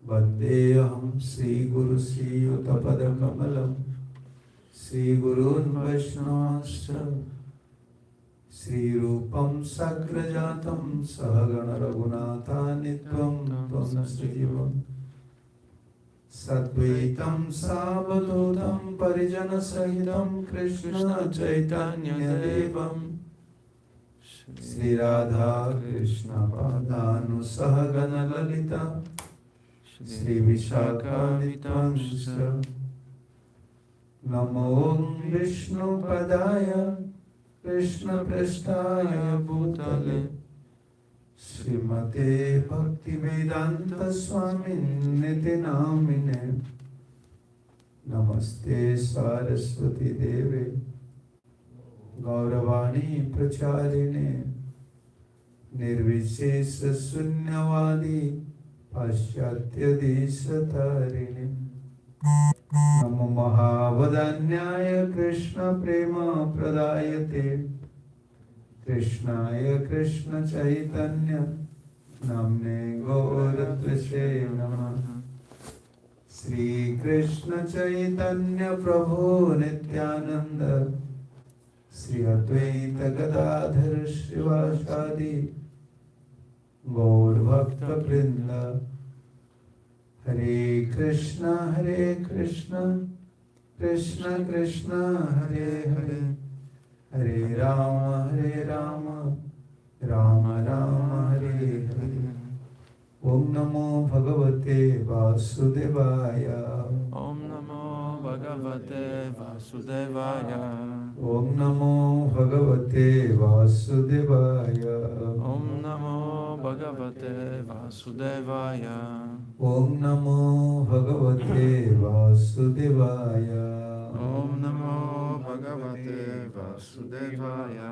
Vandeham Sri Guru Sri Utapada Kamalam Sri Gurun Vaishnavascha Sri Rupam Sagrajatam Sahagana Raghunatha Nitvam Tvam Sajivam Sadvaitam Savadodam Parijana Sahitam Krishna Chaitanya Devam Sri Radha Krishna Padanu Sahagana Lalita Sri Vishakha Vitvamsha Namo Vishnu Padaya Krishna Prasthaya Bhutale Srimate Bhakti Vedanta Swamin Niti Namine Namaste Saraswati Deve Gauravani Pracharine Nirvishesha Sunyavadi Paschatya Deshatarine Namo Mahavadanyaya Krishna Prema Pradayate Krishnaya Krishna Chaitanya Namne Gauratvache Namaha Sri Krishna Chaitanya Prabhu Nityananda Sri Advaita Gadadhar Shivasadi Gaur Bhakta Vrinda Hare Krishna Krishna Krishna Hare Hare Hare Rama Rama Rama Hare Hare Om Namo Bhagavate Vasudevaya Om Namo Bhagavate Vasudevaya. Om Namo Bhagavate Vasudevaya Om Namo Bhagavate Vasudevaya. Om Namo Bhagavate Vasudevaya Om Namo Bhagavate Vasudevaya.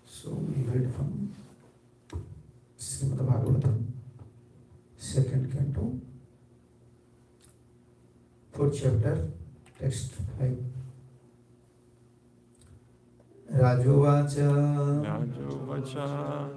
So we read from Srimad Bhagavatam, second canto, fourth chapter, text 5. Rajovacha Rajovacha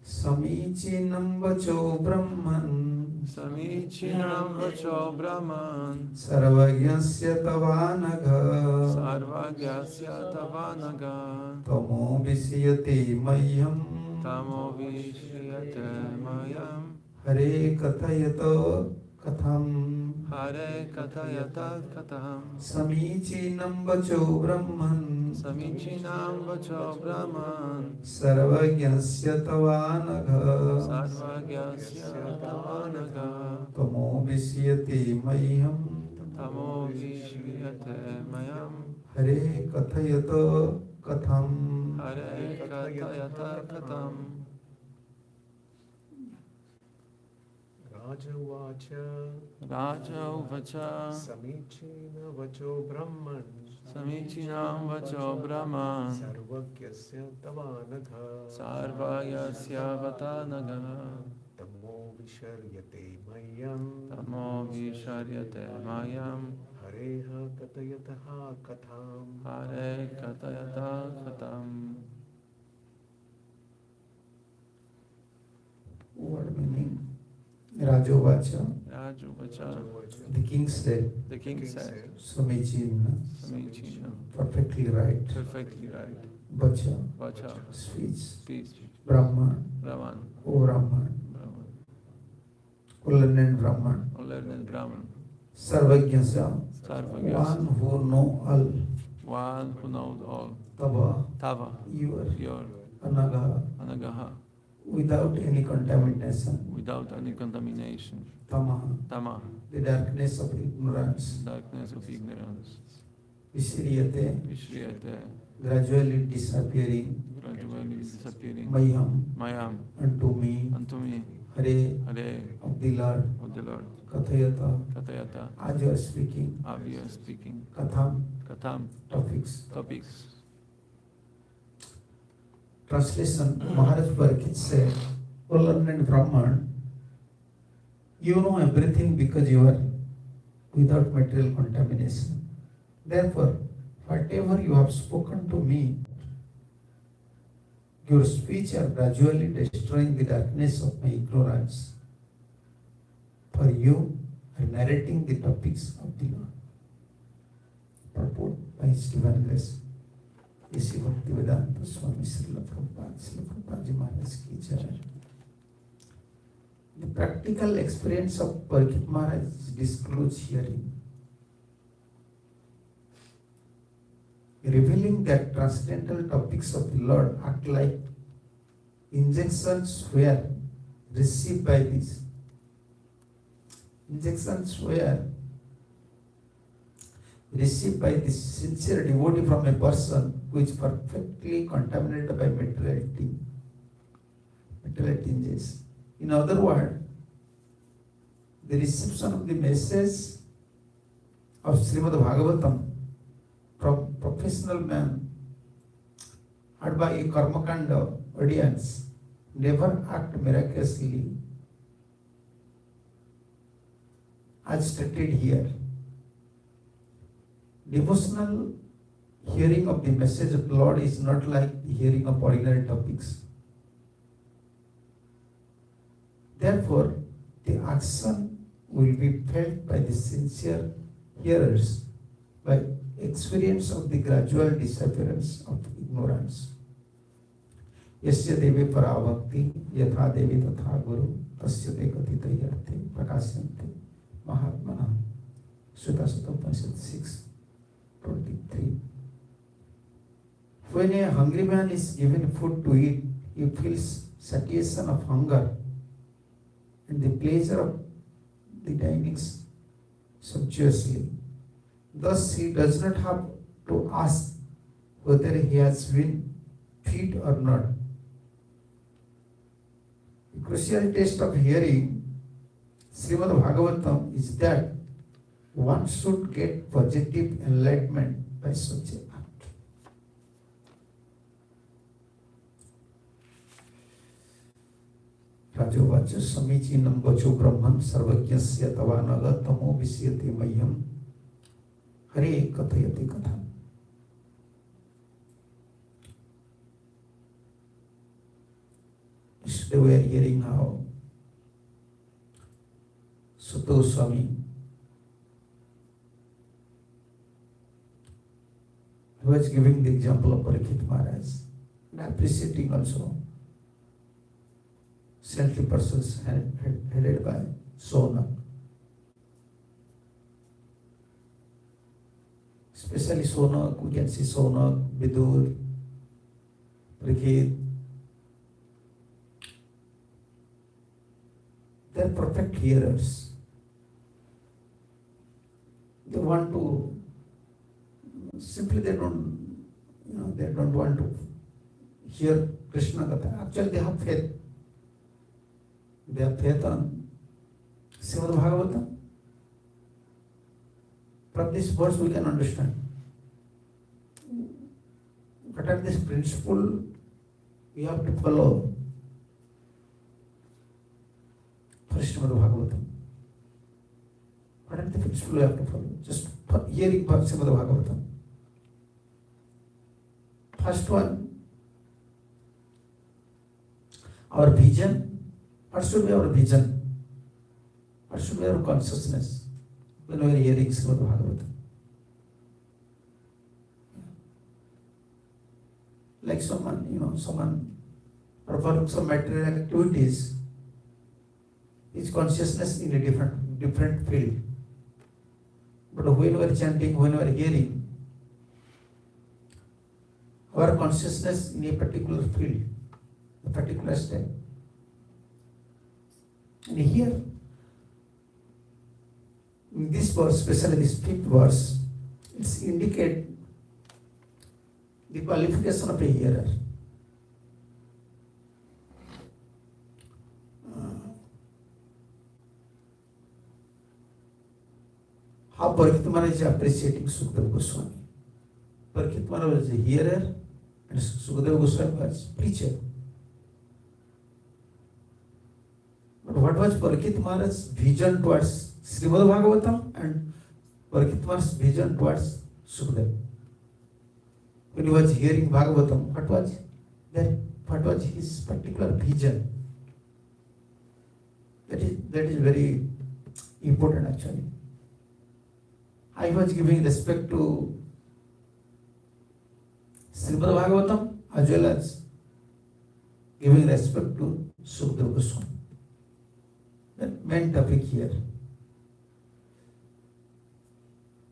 Samichinam Vacho Brahman Samichinam Vacho Brahman Sarvagyasya Tavanagha Sarvagyasya Tavanaga Tamo Visyate Mayam Tamo Vishriyate Mayam Hare Kathayato Katham Hare Kathayata Katham Samichinam Vacho Brahman Samichinam Vacho Brahman Sarvagyasya Tavanagha Sarvagyasya Tavanaga Tamo Visyate Mayam Tamo Vishriyate Mayam Hare Kathayato Katham Hare Kathayata Katham Raja Uvacha Samichina Vacho Brahman Samichinam Vacho Brahman Sarvakyasya Tavanagha Sarvayasya Vatanaga Tamo Visharyate Mayam Tamo Visharyate Mayam Hareha Katayataha Katham Hare Katayata Katham. Word meaning Rajovacha. Rajuvacha. The king said, The king said, Samichinna, Samichinam, perfectly right. perfectly right. Vacha, Vacha, speech. speech. Brahman, Brahman, O Brahman, Brahman, O learned Brahman. O learned Brahman. Sarvagyasya, Sarvagyasya, one who know all. one who knows all. Tava, Tava, your your Anagaha, Anagaha, without any contamination. without any contamination. Tamaha, Tama, the darkness of ignorance. darkness of ignorance. Vishriyate, Vishriyate, gradually disappearing. gradually disappearing. Mayam, Mayam, unto me. unto me, Hare, Hare, of the Lord. of the Lord. Kathayata, Katayata, as you are speaking. we are speaking. Katham, Katham, topics. topics. Translation, Maharaj Parikit said, O learned Brahman, you know everything because you are without material contamination. Therefore, whatever you have spoken to me, your speech are gradually destroying the darkness of my ignorance. For you are narrating the topics of the Lord. Purport by His Divine Grace. इसी भक्ति वेदांत स्वामी श्रील प्रभुपाद जी महाराज की जय. The practical experience of Parikshit Maharaj is disclosed herein, revealing that transcendental topics of the Lord act like injections were received by this. Injections were received by this sincere devotee from a person who is perfectly contaminated by material tinges. In other words, the reception of the message of Srimad Bhagavatam from professional man heard by a Karmakanda audience never act miraculously as stated here. Devotional hearing of the message of the Lord is not like the hearing of ordinary topics. Therefore, the action will be felt by the sincere hearers by experience of the gradual disappearance of ignorance. Yasya devi parabhakti yatha devi tatha guru tasya te kathita yarthe prakasyante mahatmana. Sutta Upanishad 6:23. When a hungry man is given food to eat, he feels satiation of hunger and the pleasure of the dining sumptuously. Thus, he does not have to ask whether he has been fed or not. The crucial test of hearing Srimad Bhagavatam is that one should get positive enlightenment by such an act. Rajovacha samichinam vacho brahman sarvajnasya tavanaga tamo visyate mayyam Hare kathayate katham. Yesterday we are hearing how Sutta Goswami, who was giving the example of Parikshit Maharaj and appreciating also saintly persons headed by Sona. Especially Sona, we can see Sona, Vidur, Parikshit. They are perfect hearers. They want to, simply they don't want to hear Krishna Katha. Actually they have faith. They have faith on Srimad Bhagavatam. From this verse we can understand what are this principle we have to follow for Srimad Bhagavatam. What are the principles we have to follow? Just hearing Srimad Bhagavatam. First one, our vision. What should be our vision? What should be our consciousness when we are hearing Srimad Bhagavatam? Like someone performing some material activities, his consciousness in a different field. But when we are chanting, when we are hearing, our consciousness in a particular field, a particular step. And here, in this verse, especially this 5th verse, it indicates the qualification of a hearer. How Parikshit Maharaj is appreciating Sukadeva Goswami. Parikshit Maharaj was a hearer and Sukadeva Goswami was preacher. But what was Parikshit Maharaj's vision towards Srimad Bhagavatam and Parikshit Maharaj's vision towards Sukadeva? when he was hearing Bhagavatam, what was his particular vision? That is very important actually. I was giving respect to Srimad Bhagavatam as well as giving respect to Sukadeva Goswami. That main topic here.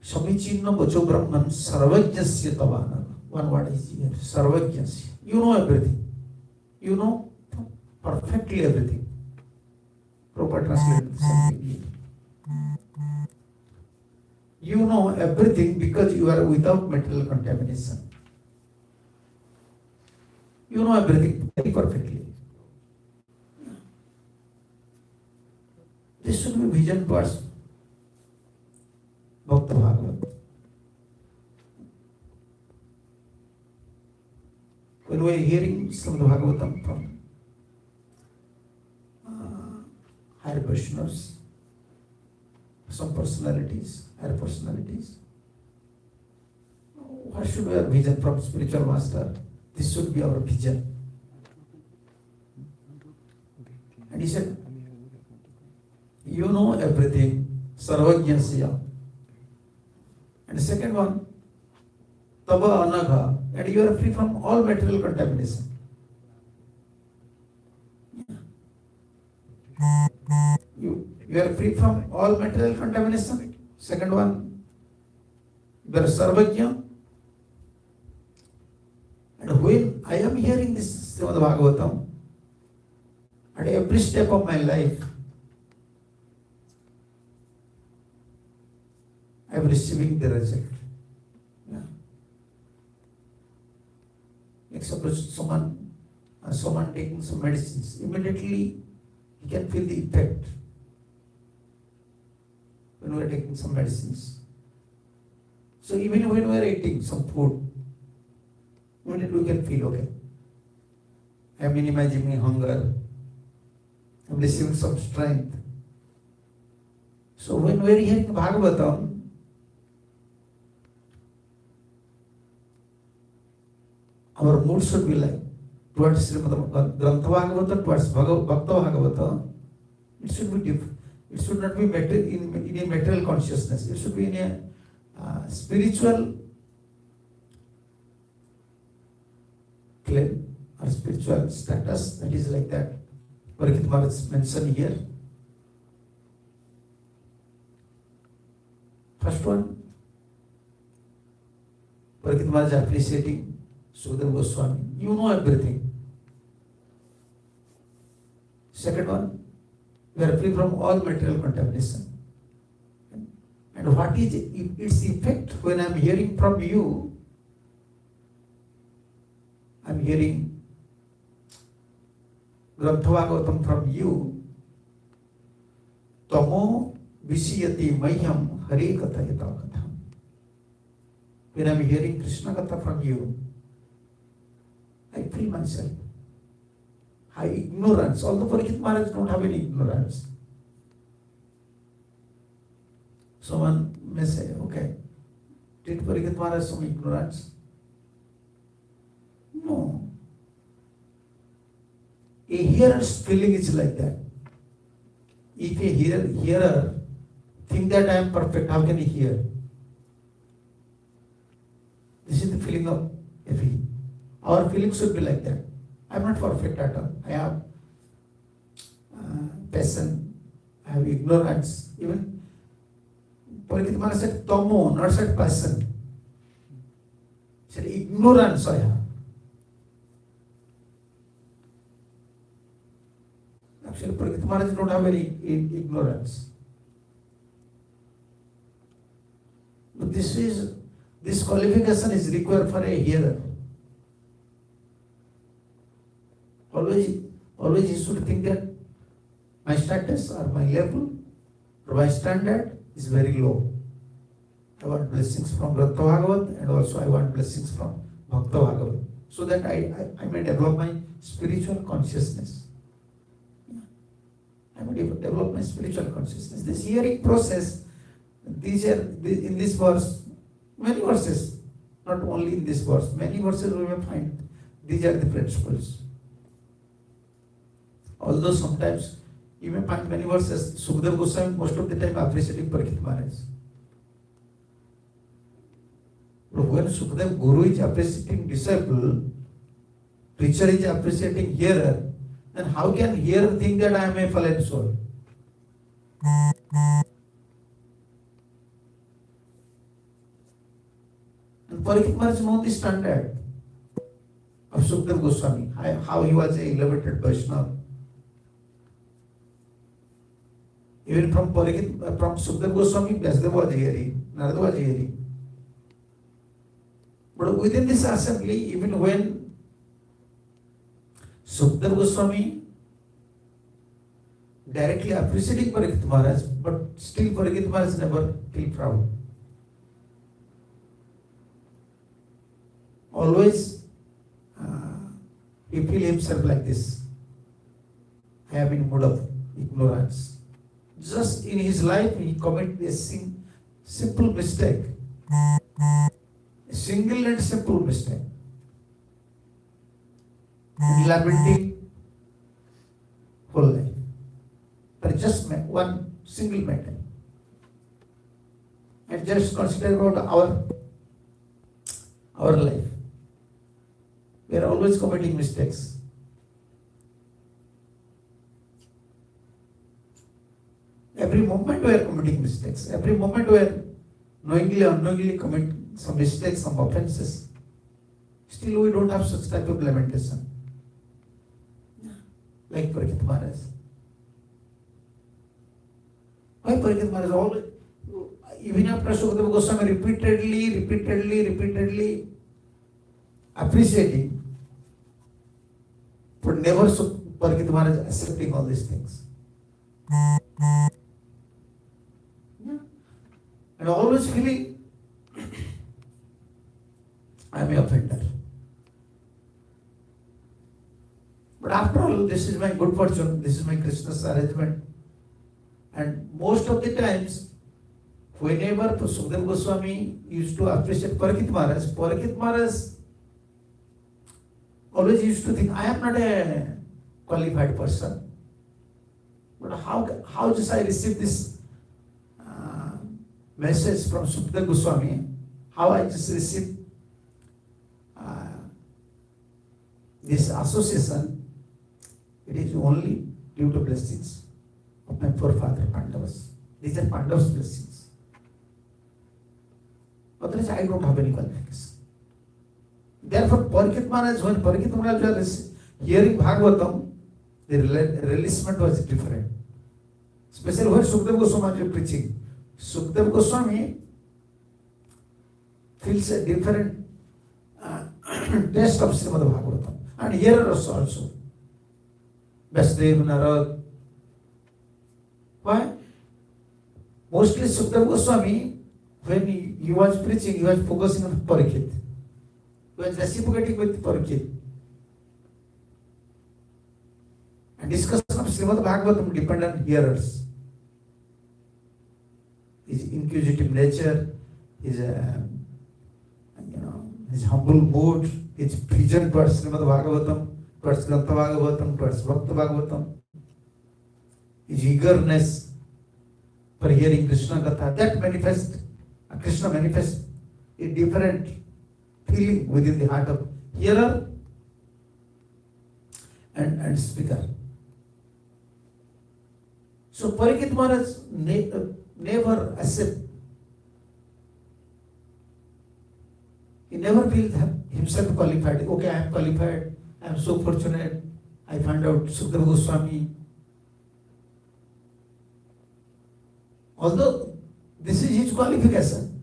Samichinna Vacho Brahman Sarvajyasya Tavana. One word is here. Sarvajyasya. You know everything. You know perfectly everything. Proper translation. Something. You know everything because you are without material contamination. You know everything very perfectly. This should be vision towards Bhakta Bhagavat. When we are hearing Srimad Bhagavatam from higher Vaishnavas, some personalities, higher personalities, what should be our vision from spiritual master? This should be our vision. And he said, you know everything, Sarvajñasya. And the second one, Tava Anagha, and you are free from all material contamination. You are free from all material contamination. Second one, you are Sarvajña. And when I am hearing this Srimad Bhagavatam, at every step of my life, I am receiving the result. Yeah. Like suppose someone taking some medicines, immediately he can feel the effect when we are taking some medicines. So even when we are eating some food, immediately we can feel okay. I am minimizing my hunger. I am receiving some strength. So when we are hearing Bhagavatam, our mood should be like towards Srimad Grantha Bhagavata, towards Bhakta Bhagavata. It should be different. It should not be in a material consciousness. It should be in a spiritual claim or spiritual status. That is like that. Parikshit Maharaj mentioned here. First one, Parikshit Maharaj appreciating Sukadeva Goswami. You know everything. Second one, we are free from all material contamination. And what is its effect when I am hearing from you? I am hearing Grantha Bhagavatam from you. Tamo Visiyati Mayam Hare Katayata Katham. When I am hearing Krishna Katha from you, I feel myself high ignorance. Although Parikshit Maharaj don't have any ignorance. Someone may say, okay, did Parikshit Maharaj some ignorance? No. A hearer's feeling is like that. If a hearer think that I am perfect, how can he hear? This is the feeling of a feeling. Our feelings should be like that. I am not perfect at all. I have passion, I have ignorance. Even Parikshit Maharaj said Tomo, not said passion. He said ignorance I have. Actually, Parikshit Maharaj don't have any ignorance. But this qualification is required for a hearer. Always you should think that my status or my level or my standard is very low. I want blessings from Grantha Bhagavat and also I want blessings from Bhakta Bhagavat, so that I may develop my spiritual consciousness. I may develop my spiritual consciousness. This hearing process, in this verse, many verses, Not only in this verse, many verses we may find these are the principles. Although sometimes you may find many verses, Sukadeva Goswami most of the time appreciating Parikshit Maharaj. But when Sukadeva Guru is appreciating disciple, preacher is appreciating hearer, then how can hearer think that I am a fallen soul? And Parikshit Maharaj knows the standard of Sukadeva Goswami, how he was a elevated Vaishnava. Even from Sukadeva Goswami, Vyasdeva was hearing, Narada was hearing. But within this assembly, even when Sukadeva Goswami directly appreciating Parikshit Maharaj, but still Parikshit Maharaj never feel proud. Always he feel himself like this. I am in mood of ignorance. Just in his life, he committed a simple mistake. A single and simple mistake. Lamenting whole life. But just one single matter. And just consider about our life. We are always committing mistakes. Every moment we are committing mistakes. Every moment we are knowingly or unknowingly commit some mistakes, some offenses. Still we don't have such type of lamentation. Like Parikshit Maharaj. Why Parikshit Maharaj? Always, even after Sukadeva Goswami repeatedly appreciating, but never Parikshit Maharaj accepting all these things. And always feeling, I am a offender. But after all, this is my good fortune, this is my Krishna's arrangement. And most of the times, whenever Sukadeva Goswami used to appreciate Parikshit Maharaj always used to think, I am not a qualified person. But how just I receive this message from Sukadeva Goswami, how I just received this association, it is only due to blessings of my forefather Pandavas. These are Pandavas' blessings. Otherwise, I don't have any qualification. Therefore, Parikshit Maharaj, when Parikshit Maharaj was hearing Bhagavatam, the releasement was different. Especially when Sukadeva Goswami was preaching. Sukadeva Goswami feels a different taste of Srimad Bhagavatam. And here also. Vyasdeva, Narada. Why? Mostly Sukadeva Goswami, when he was preaching, he was focusing on Parikshit. He was reciprocating with Parikshit. And discussion of Srimad Bhagavatam depend on hearers. His inquisitive nature, his humble mood, his vision towards Srimad Bhagavatam, towards Grantha Bhagavatam, towards Bhakta Bhagavatam, his eagerness for hearing Krishna Katha, that Krishna manifests a different feeling within the heart of hearer and speaker. So Parikshit Maharaj never accept. He never feels himself qualified. Okay, I am qualified. I am so fortunate. I find out Sukadeva Goswami. Although this is his qualification,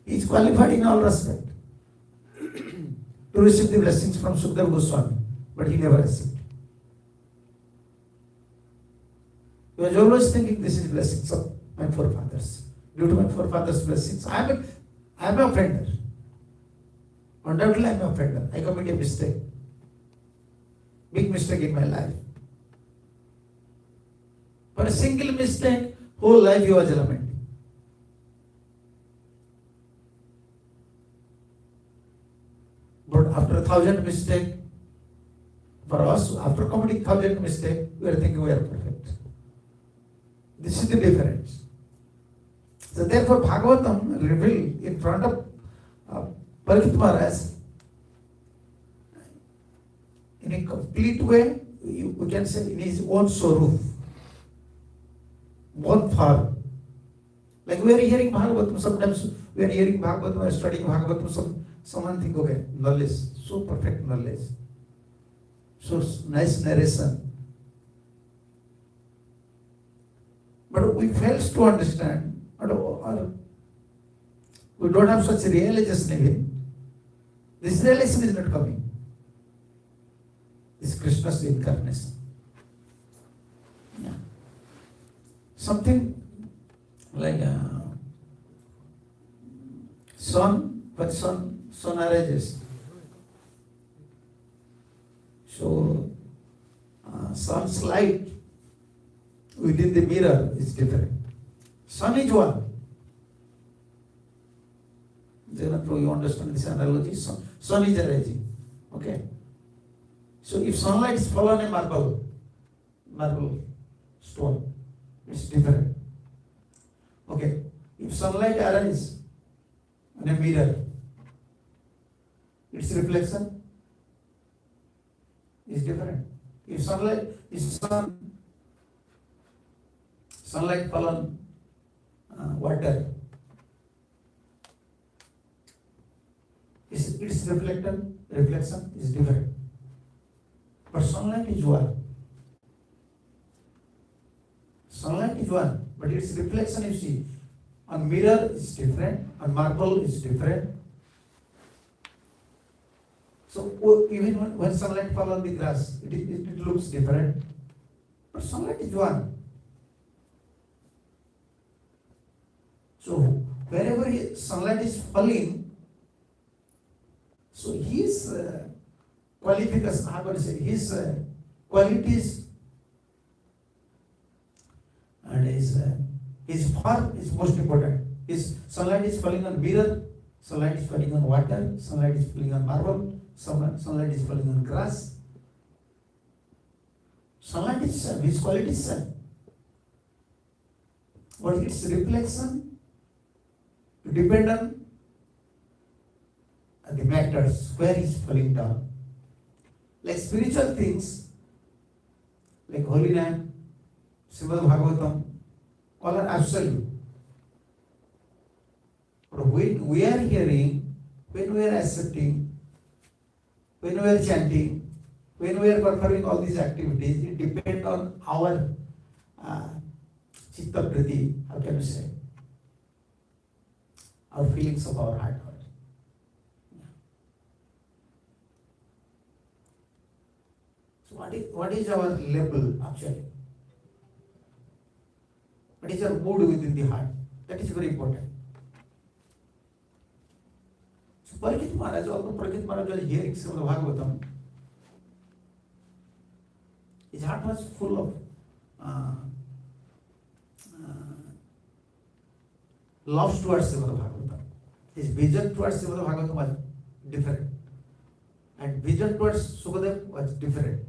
he is qualified in all respect to receive the blessings from Sukadeva Goswami, but he never received. He was always thinking this is blessings of my forefathers. Due to my forefathers' blessings, I am an offender. Undoubtedly, I am an offender. I commit a mistake. Big mistake in my life. For a single mistake, whole life he was lamenting. But after 1,000 mistake, for us, after committing 1,000 mistake, we are thinking we are perfect. This is the difference. So therefore, Bhagavatam revealed in front of Parikshit Maharaj in a complete way, we can say in his own swarup, one form. Like we are hearing Bhagavatam, sometimes we are hearing Bhagavatam or studying Bhagavatam, someone think, okay, knowledge, so perfect knowledge, so nice narration. But we fail to understand, or we don't have such realization even. This realization is not coming. This Krishna's incarnation. Yeah. Something like sun, but sun arises. So sun's light within the mirror is different. Sun is one. DeLand, you understand this analogy? Sun is arising. Okay. So if sunlight is fall on a marble stone, it's different. Okay. If sunlight arises on a mirror, its reflection is different. If sunlight fall on water, its reflection is different. But sunlight is one. Sunlight is one, but its reflection, you see, on mirror is different, on marble is different. So even when sunlight falls on the grass, it looks different. But sunlight is one. So wherever sunlight is falling, so his qualifications, how to say, his qualities and his form is most important. His sunlight is falling on mirror, sunlight is falling on water, sunlight is falling on marble, sunlight is falling on grass. Sunlight is sun, his quality is sun. But its reflection depend on the matters where is falling down. Like spiritual things, like holy name, Srimad Bhagavatam, all are absolute. But when we are hearing, when we are accepting, when we are chanting, when we are performing all these activities, it depends on our chitta priti, how can you say, our feelings of our heart. So what is our level actually? What is our mood within the heart? That is very important. So Parikshit Maharaj, although Parikshit Maharaj was hearing Srimad Bhagavatam, his heart was full of love towards Srimad Bhagavatam. His vision towards Srimad Bhagavatam was different. And vision towards Sukadev was different.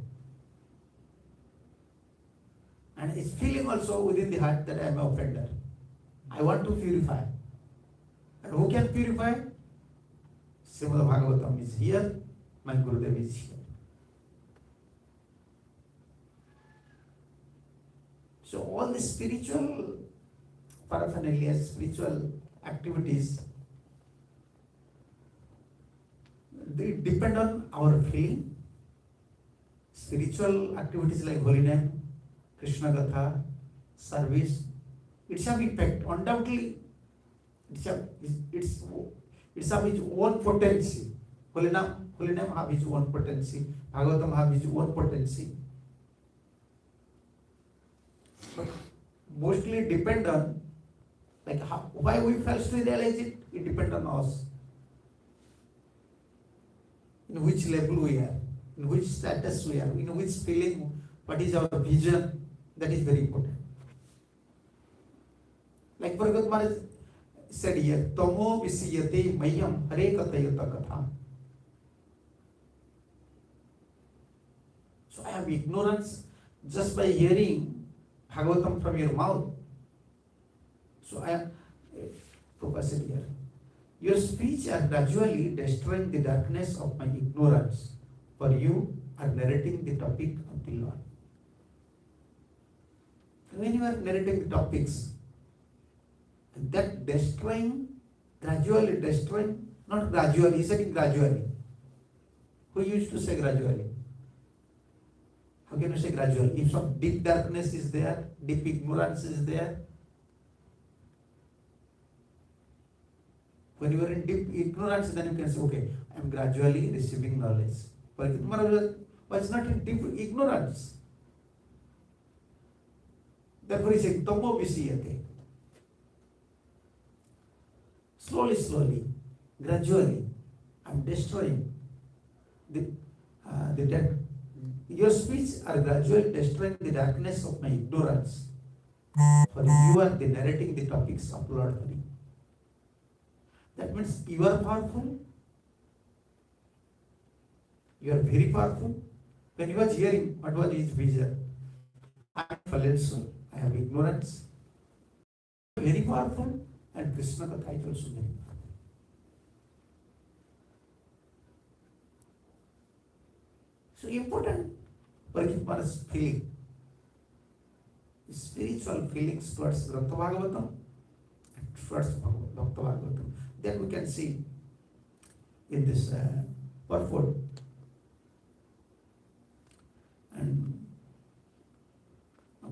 And his feeling also within the heart that I am an offender. I want to purify. And who can purify? Srimad Bhagavatam is here, my Gurudev is here. So all the spiritual paraphernalia, spiritual activities, they depend on our feeling. Spiritual activities like holy name, Krishna Gatha, service, it's have effect. Undoubtedly, it's have its own potency. Holy name have its own potency. Bhagavatam have its own potency. But mostly depend on like why we fail to realize it. It depends on us. In which level we are, in which status we are, in which feeling, what is our vision. That is very important. Like Parikshit Maharaj said here, Tomo visiyate mayam hare katayata katha. have ignorance just by hearing Bhagavatam from your mouth. So I am, Prabhupada said here, your speech are gradually destroying the darkness of my ignorance, for you are narrating the topic of the Lord. When you are narrating the topics, that destroying, gradually destroying, not gradually, he said gradually. Who used to say gradually? How can you say gradually? If some deep darkness is there, deep ignorance is there, when you are in deep ignorance, then you can say, okay, I am gradually receiving knowledge. But Maharaj was not in deep ignorance. Therefore he said, Tomo Visiyate. Slowly, gradually, I am destroying the dark. Your speech are gradually destroying the darkness of my ignorance. For you are the narrating the topics of Lord Hari. That means you are powerful. You are very powerful. When he was hearing, what was his vision? I am fallen soul. I have ignorance. Very powerful, and Krishna Katha is also very powerful. So important, Parikshit Maharaj's feeling, spiritual feelings towards Grantha Bhagavatam and towards Bhakta Bhagavatam. Then we can see in this purport. And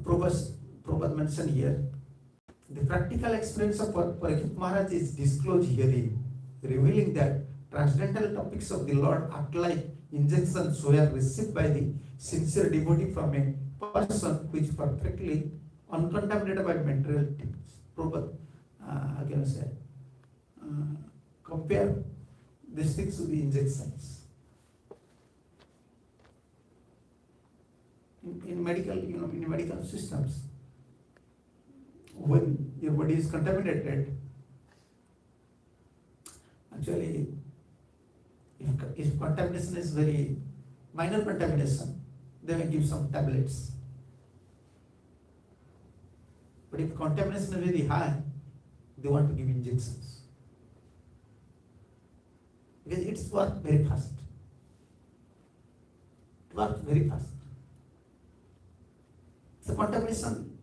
Prabhupada mentioned here, the practical experience of Parikshit Maharaj is disclosed herein, revealing that transcendental topics of the Lord act like injections were received by the sincere devotee from a person who is perfectly uncontaminated by material things. Prabhupada, how can I say, compare these things to the injections. In medical, in medical systems, when your body is contaminated, actually, if contamination is very minor contamination, they may give some tablets. But if contamination is very high, they want to give injections. Because it's work very fast. It works very fast. So contamination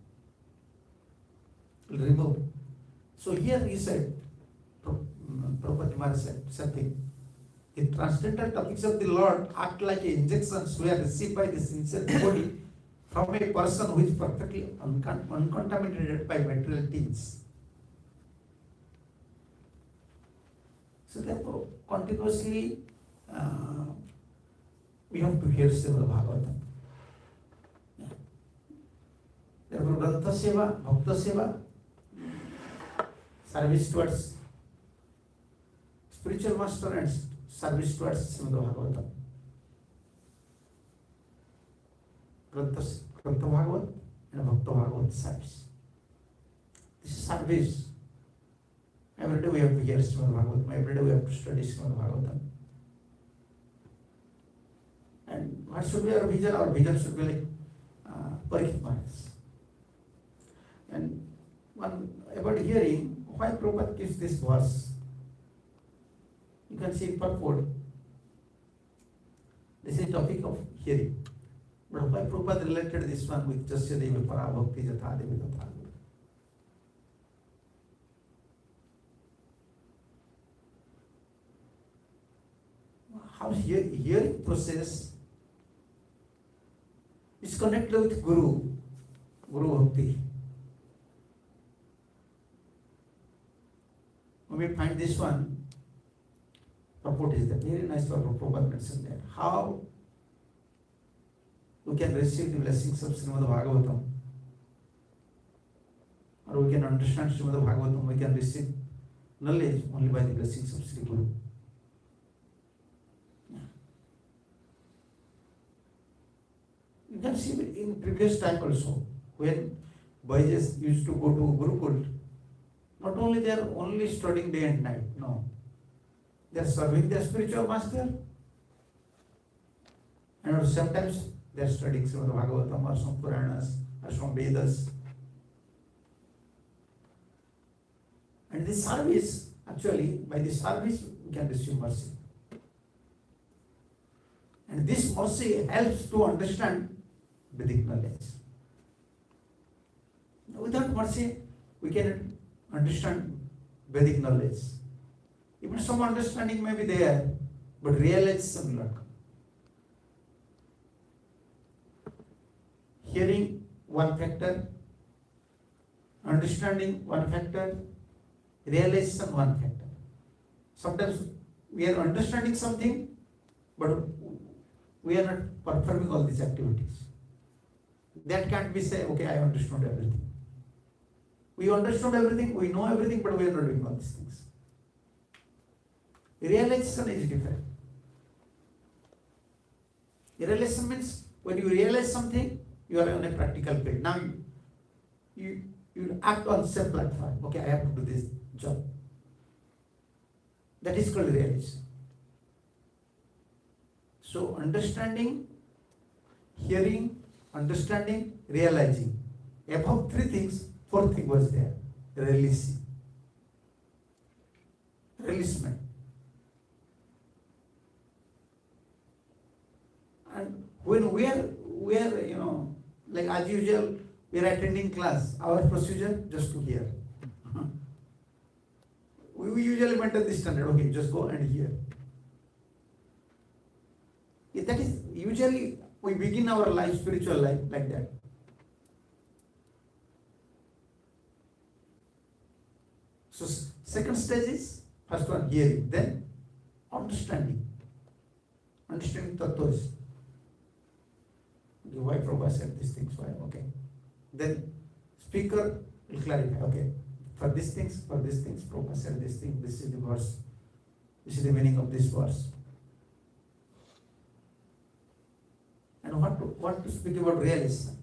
will remove. So here he said, Prabhupada Maharaj said something. The transcendental topics of the Lord act like injections were received by the sincere devotee from a person who is perfectly uncontaminated by material things. So therefore, continuously we have to hear Srimad Bhagavatam. Therefore, Grantha Seva, Bhakta Seva, service towards spiritual master and service towards Srimad Bhagavatam. Grantha Bhagavat and Bhakta Bhagavat service. This is service. Every day we have to hear Srimad Bhagavatam. Every day we have to study Srimad Bhagavatam. And what should be our vision? Our vision should be like Parikshit Maharaj. And one about hearing, why Prabhupada gives this verse? You can see in purport. This is the topic of hearing. But why Prabhupada related this one with Jasya Devi Para Bhakti Jatha Devi Tatha? How hearing process is connected with Guru Bhakti. When we find this one, purport is that very nice Prabhupada mentioned there. How we can receive the blessings of Srimad Bhagavatam, or we can understand Srimad Bhagavatam, we can receive knowledge only by the blessings of Sri Guru. You can see in previous time also, when boys used to go to Gurukul, not only they are only studying day and night, no. They are serving their spiritual master, and sometimes they are studying Srimad Bhagavatam or some Puranas or some Vedas. And this service, actually, by this service, we can receive mercy. And this mercy helps to understand Vedic knowledge. Without mercy, we cannot understand Vedic knowledge. Even some understanding may be there, but realization will not come. Hearing, one factor. Understanding, one factor. Realization, one factor. Sometimes we are understanding something, but we are not performing all these activities. That can't be say, okay, I understood everything. We understood everything, we know everything, but we are not doing all these things. Realization is different. Realization means when you realize something, you are on a practical field. Now you act on same platform. Okay, I have to do this job. That is called realization. So understanding, hearing, understanding, realizing. Above three things, fourth thing was there. Releasing. Releasement. And when we are like as usual, we are attending class. Our procedure just to hear. We usually maintain this standard. Okay, just go and hear. That is usually we begin our life, spiritual life, like that. So second stage is first one hearing, then understanding. Understanding tattvas. Why Prabhupada said these things, why? Okay. Then speaker will clarify, okay, for these things, Prabhupada said this thing, this is the verse, this is the meaning of this verse. And what to speak about realization?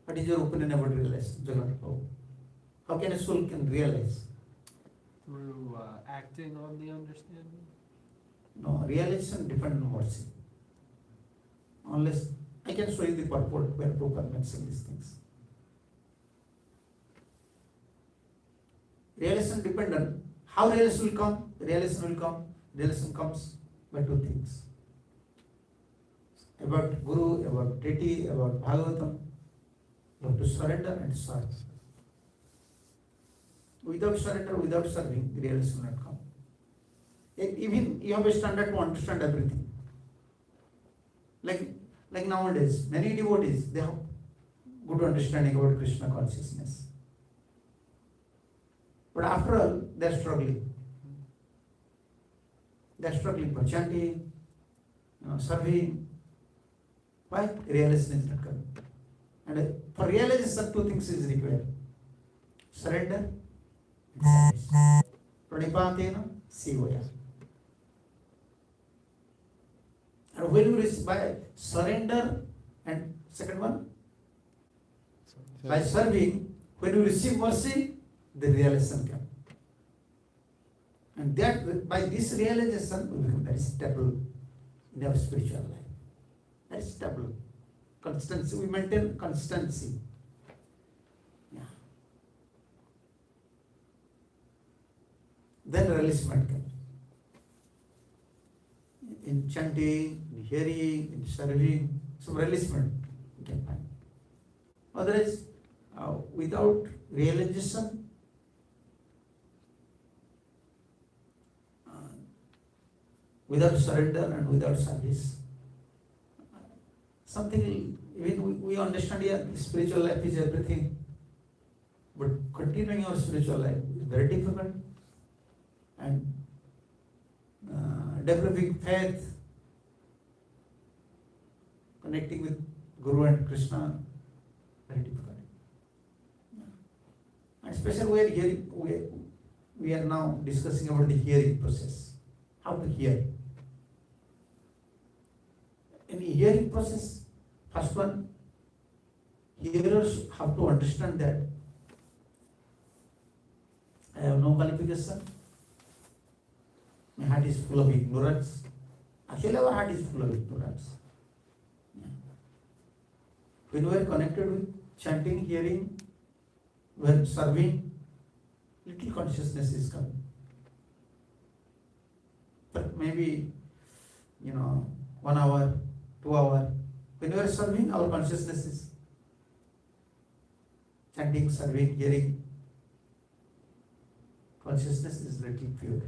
What is your opinion about realization, DeLand? How can a soul can realize? Through acting on the understanding? No, realization depends on mercy. Unless I can show you the purport where Prabhupada mentioned these things. Realization depends on how realization will come. Realization comes by two things. About Guru, about deity, about Bhagavatam. You have to surrender and serve. Without surrender, without serving, the realization will not come. Even you have a standard to understand everything. Like nowadays, many devotees, they have good understanding about Krishna consciousness. But after all, they are struggling. They are struggling for chanting, serving. Why? Realization is not coming. And for realization, two things is required. Surrender and service. Pranipatena Sivaya. And when you receive by surrender, and second one, by serving, when you receive mercy, the realization comes. And that by this realization, we become very stable in our spiritual life. Very stable. Constancy, we maintain constancy. Yeah. Then releasement comes. In chanting, in hearing, in serving, some releasement we can find. Otherwise, without realization, without surrender and without service, something, even we understand here, spiritual life is everything, but continuing our spiritual life is very difficult, and developing faith, connecting with Guru and Krishna, very difficult. And especially we are hearing, we are now discussing about the hearing process, how to hear. In the hearing process, first one, hearers have to understand that I have no qualification. My heart is full of ignorance. Actually, our heart is full of ignorance. Yeah. When we are connected with chanting, hearing, when serving, little consciousness is coming. But maybe, 1 hour, 2 hour, when we are serving, our consciousness is chanting, serving, hearing. Consciousness is little pure.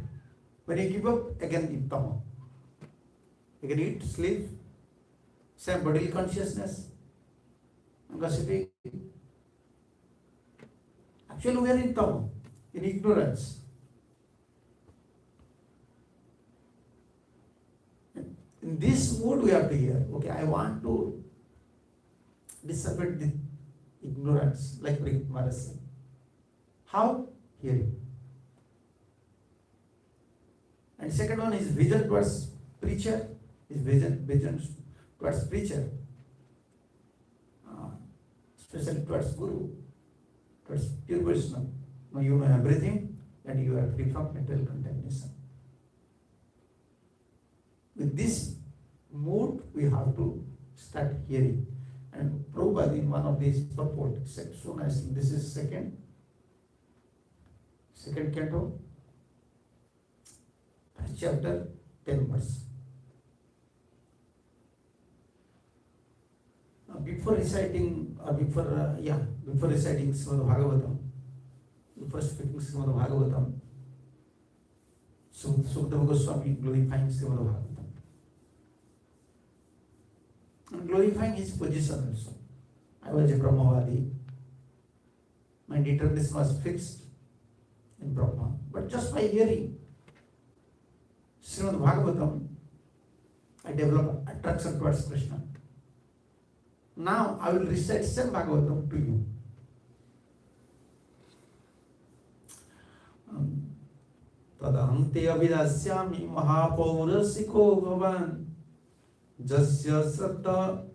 When you give up, again in tama. Again eat, sleep, same bodily consciousness, gossiping. Actually we are in tama, in ignorance. In this mood we have to hear, okay, I want to dissipate the ignorance, like Maharaj said. How? Hearing. And second one is vision towards preacher, is vision towards preacher, especially towards Guru, towards pure Krishna. Now you know everything and you are free from mental contamination. With this mood, we have to start hearing. And Prabhupada in one of these purport said so nicely, this is second canto, chapter 10 verse. Before reciting Srimad Bhagavatam, before speaking Srimad Bhagavatam, Sukadeva Goswami glorifying Srimad Bhagavatam and glorifying his position also. I was a Brahmavadi. My determination was fixed in Brahma. But just by hearing Srimad Bhagavatam, I developed attraction towards Krishna. Now I will recite same Bhagavatam to you. Tadaham te avidasyami mahapaurasiko bhavan jasya sraddha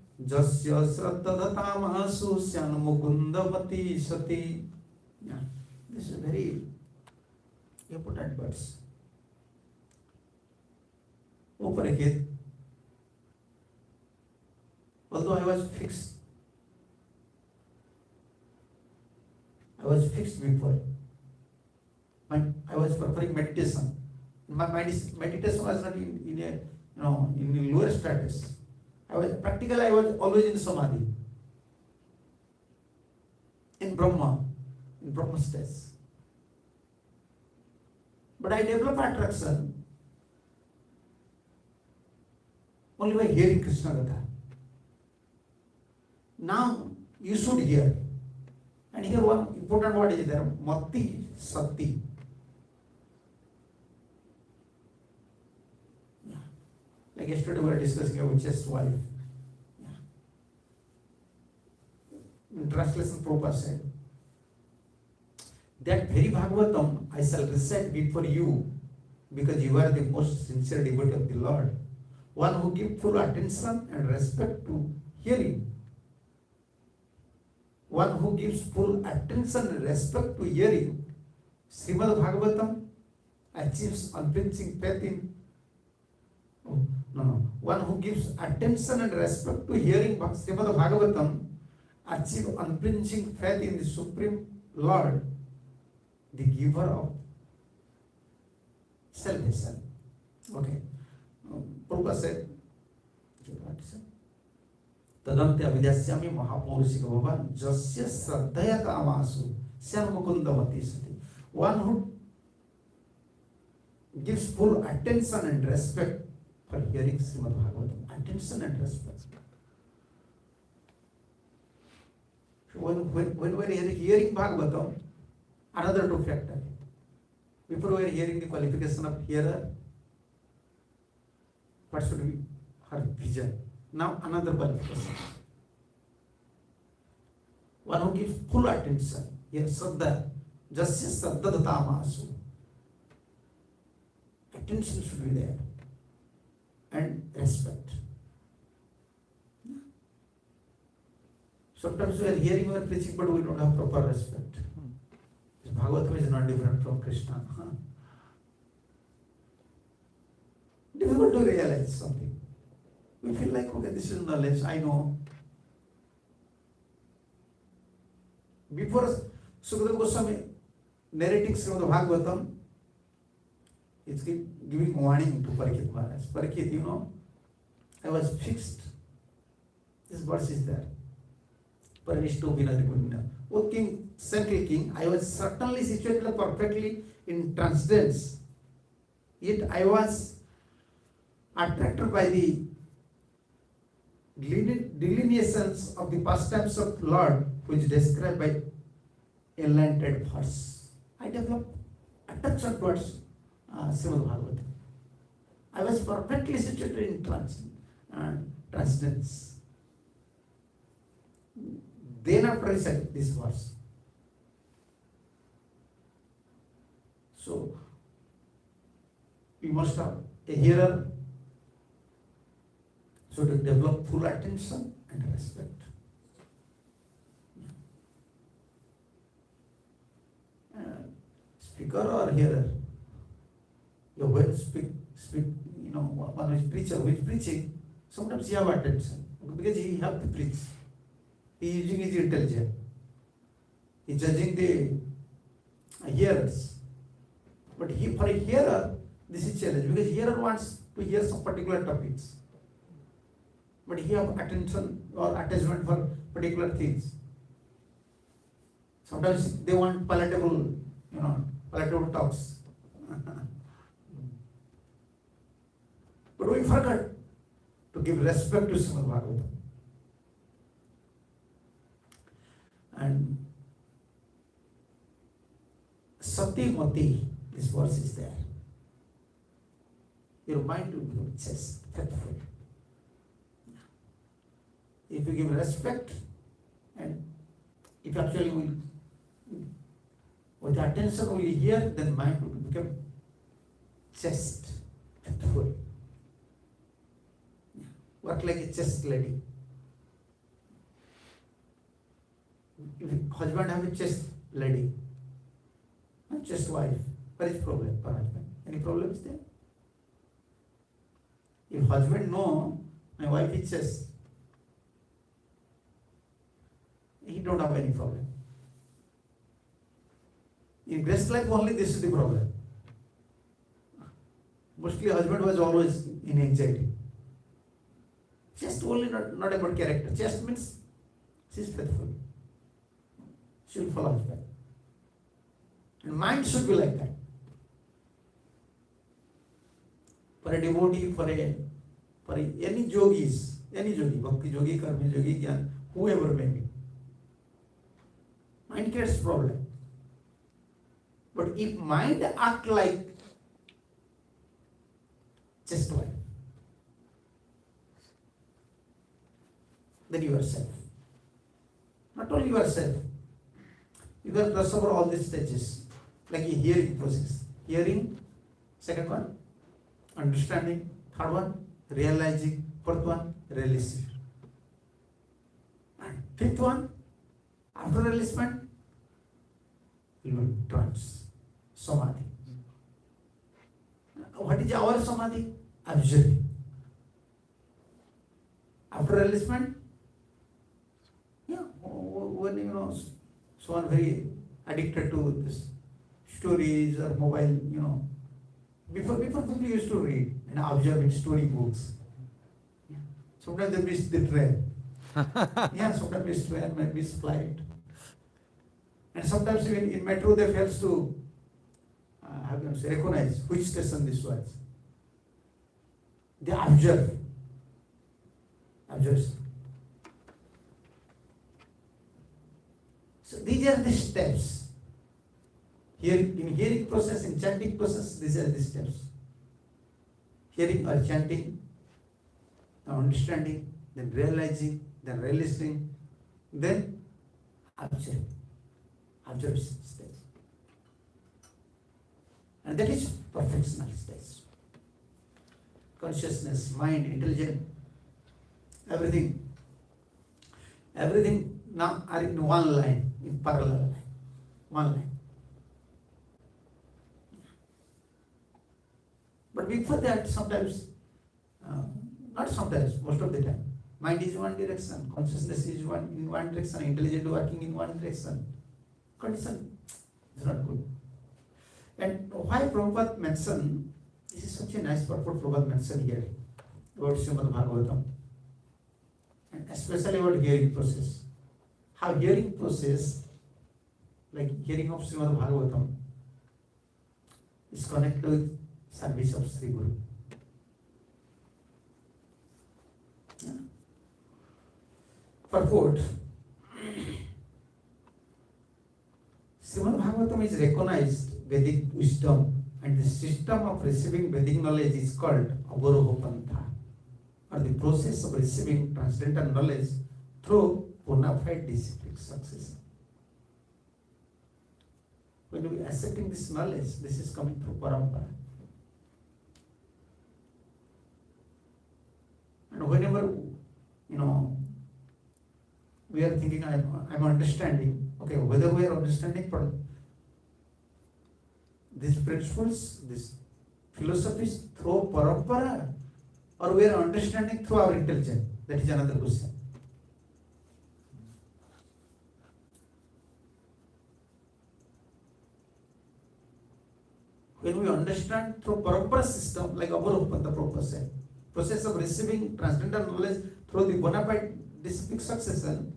datamahasu syan mukundavati sati. Yeah, this is very important words. Uparikit. Although I was fixed before. I was preparing meditation. My meditation was not in the lower status. I was always in samadhi, in Brahma stage. But I developed attraction only by hearing Krishna Katha. Now you should hear. And here one important word is there, Mati Sati. Yeah. Like yesterday we were discussing about just wife. Yeah. In translation, Prabhupada said, that very Bhagavatam I shall recite before you because you are the most sincere devotee of the Lord. One who gives full attention and respect to hearing. One who gives full attention and respect to hearing Srimad Bhagavatam achieves unflinching faith in. One who gives attention and respect to hearing Srimad Bhagavatam achieves unflinching faith in the Supreme Lord, the giver of salvation. Okay. Prabhupada said, Tadante avidasyami mahapaurusika bhavan jasya sraddhaya kamasu syan mukundavati sati. One who gives full attention and respect for hearing Srimad Bhagavatam. Attention and respect. So when we are hearing Bhagavatam, another two factors. Before we are hearing the qualification of hearer, what should be her vision? Now another qualification. One who gives full attention. Yes, Saddha. Jasya Saddha Datamasu. Attention should be there. And respect. Sometimes we are hearing or preaching, but we don't have proper respect. Bhagavatam is not different from Krishna. Difficult to realize something. We feel like, okay, this is knowledge, I know. Before Sukadeva Goswami narrating Srimad Bhagavatam, it's giving warning to Parikshit Maharaj. Parikshit, you know, I was fixed. This verse is there. Parishto Vinadipurna. O King, Central King, I was certainly situated perfectly in transcendence. Yet I was attracted by the delineations of the pastimes of Lord, which is described by enlightened verse. I developed attraction towards Srimad Bhagavatam. I was perfectly situated in transcendence. Then after I said this verse. So, we must have a hearer, so to develop full attention and respect. Speaker or hearer, you will speak, you know, one is preacher who is preaching, sometimes he have attention, because he have to preach. He is using his intelligence. He is judging the hearers. But for a hearer, this is challenge, because hearer wants to hear some particular topics. But he have attention or attachment for particular things. Sometimes they want palatable, you know, palatable talks. But we forgot to give respect to Srimad Bhagavatam. And Sati Mati, this verse is there. Your mind will become just faithful. If you give respect, and if actually will, with attention will hear, then mind will become just faithful. Work like a chest lady. If husband have a chest lady, not just wife, what is problem for husband? Any problems there? If husband know my wife is chest, he don't have any problem. In rest life only this is the problem. Mostly husband was always in anxiety. Just only not about character. Just means she is faithful. She will follow husband. And mind should be like that. For a devotee, for any yogis, bhakti yogi, karma yogi, jnana, whoever may be, mind gets problem. But if mind act like just one, then you are safe. Not only you are safe, you can cross over all these stages, like a hearing process. Hearing, second one, understanding, third one, realizing, fourth one, releasing. And fifth one, after releasement, you will trance, samadhi. What is our samadhi? Observing. After releasement, when you know, someone very addicted to this stories or mobile, you know, before people used to read and observe in story books. Sometimes they miss the train. Sometimes miss train, miss flight. And sometimes even in metro they fail to recognize which station this was. They observe. So these are the steps. Here in hearing process, in chanting process, these are the steps. Hearing or chanting, now understanding, then realizing, then releasing, then observing. Observation stage. And that is perfectional stage. Consciousness, mind, intelligence, everything now are in one line, in parallel line, one line. But before that, sometimes, not sometimes, most of the time, mind is one direction, consciousness is in one direction, intelligence working in one direction. condition is not good. And why Prabhupada mentioned, this is such a nice purport Prabhupada mentioned here about Srimad Bhagavatam, and especially about hearing process. How hearing process, like hearing of Srimad Bhagavatam, is connected with service of Sri Guru. Yeah. Purport. Srimad Bhagavatam is recognized Vedic wisdom, and the system of receiving Vedic knowledge is called Avaroha Pantha, or the process of receiving transcendental knowledge through bona fide disciplic success. When we are accepting this knowledge, this is coming through parampara. And whenever, we are thinking, I'm understanding, okay, whether we are understanding from these principles, these philosophies through parampara, or we are understanding through our intelligence, that is another question. When we understand through parampara system, like Avaroha Prabhupada said, process of receiving transcendental knowledge through the bona fide disciplic succession,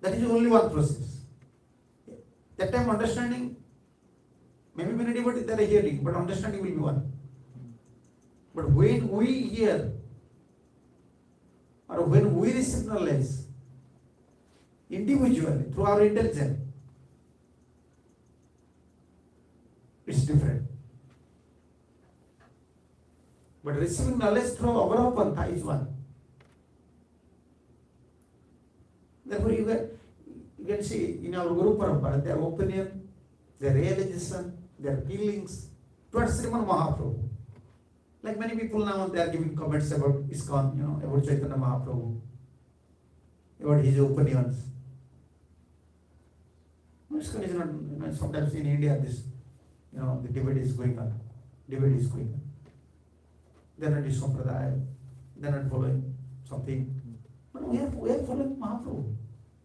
that is only one process. That time understanding, maybe many devotees are hearing, but understanding will be one. But when we hear, or when we receive knowledge individually through our intelligence, it's different. But receiving knowledge through Avaroha Pantha is one. Therefore, you can see in our Guru Parampara, their opinion, their realization, their feelings towards Sriman Mahaprabhu. Like many people now, they are giving comments about ISKCON, about Chaitanya Mahaprabhu, about his opinions. ISKCON is not, sometimes in India, this, the debate is going on. They are not Sampradaya, they are not following something. But we are following Mahaprabhu,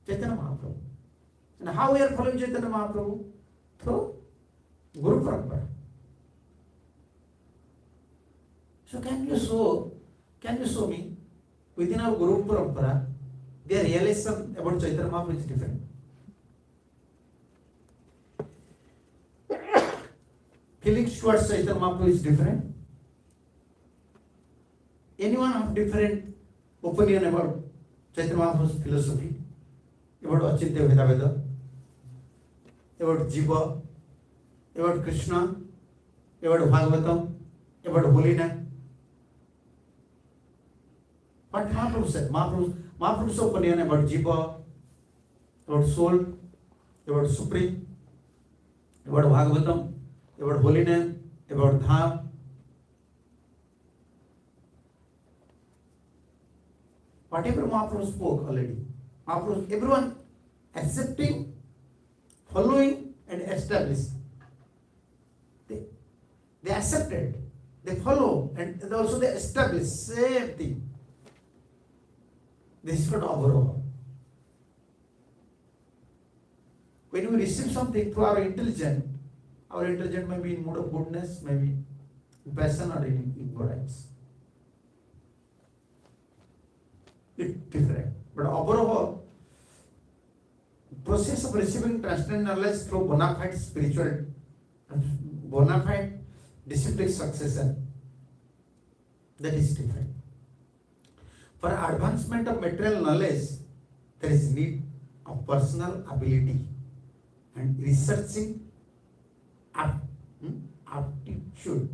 Chaitanya Mahaprabhu. And how we are following Chaitanya Mahaprabhu? Through Guru Parampara. So can you show me within our Guru Parampara, their realization about Chaitanya Mahaprabhu is different. Feelings towards Chaitanya Mahaprabhu is different. Anyone have different opinion about Chaitanya Mahaprabhu's philosophy, about Achintya Veda Veda, about Jiva, about Krishna, about Bhagavatam, about holiness? What Mahaprabhu said? Mahaprabhu's opinion about Jiva, about soul, about supreme, about Bhagavatam, about holiness, about Dham. Whatever Mahaprabhu spoke already, everyone accepting, following, and established. They accepted, they follow, and also they establish, same thing. This is called Avaroha. When we receive something through our intelligence may be in mood of goodness, maybe in passion or in ignorance. It's different. But Avaroha, process of receiving transcendental knowledge through bona fide spiritual, bona fide disciplic succession, that is different. For advancement of material knowledge, there is need of personal ability and researching aptitude,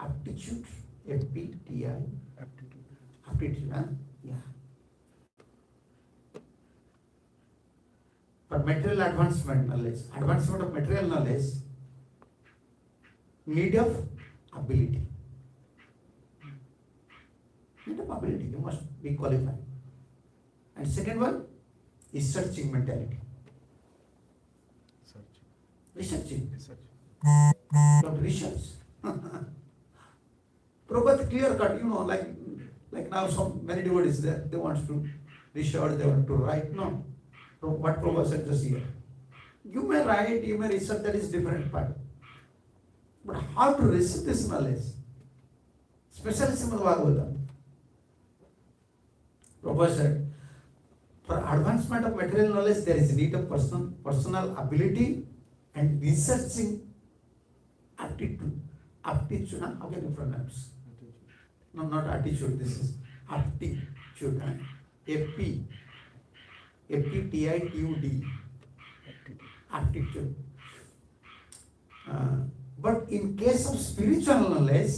APTI, aptitude, yeah. For material advancement of material knowledge, need of ability. You must be qualified. And second one is searching mentality. Researching. Not research. Prabhupada clear cut, like now many devotees there, they want to research, they want to write. No. So what Prabhupada said just here. You may write, you may research, that is different part. But how to receive this knowledge? Especially Srimad Bhagavatam. Prabhupada said, for advancement of material knowledge, there is need of personal ability and researching aptitude. Aptitude, huh? How can you pronounce? No, not attitude, this is aptitude. Huh? A-P-T-I-T-U-D. Aptitude. But in case of spiritual knowledge,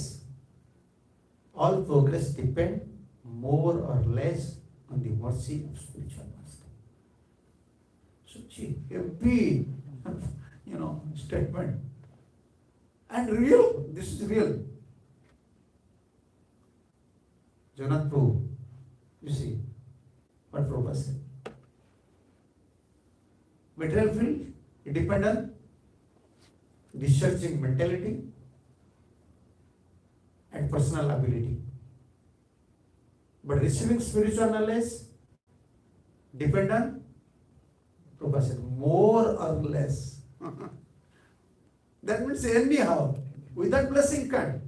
all progress depend more or less on the mercy of spiritual master. So, a big, statement. And real, this is real. Jagannath Prabhu, you see, what Prabhupada said. Material field, it depends on researching mentality and personal ability. But receiving spiritual knowledge depend on, Prabhupada said, more or less. That means anyhow, without blessing can't.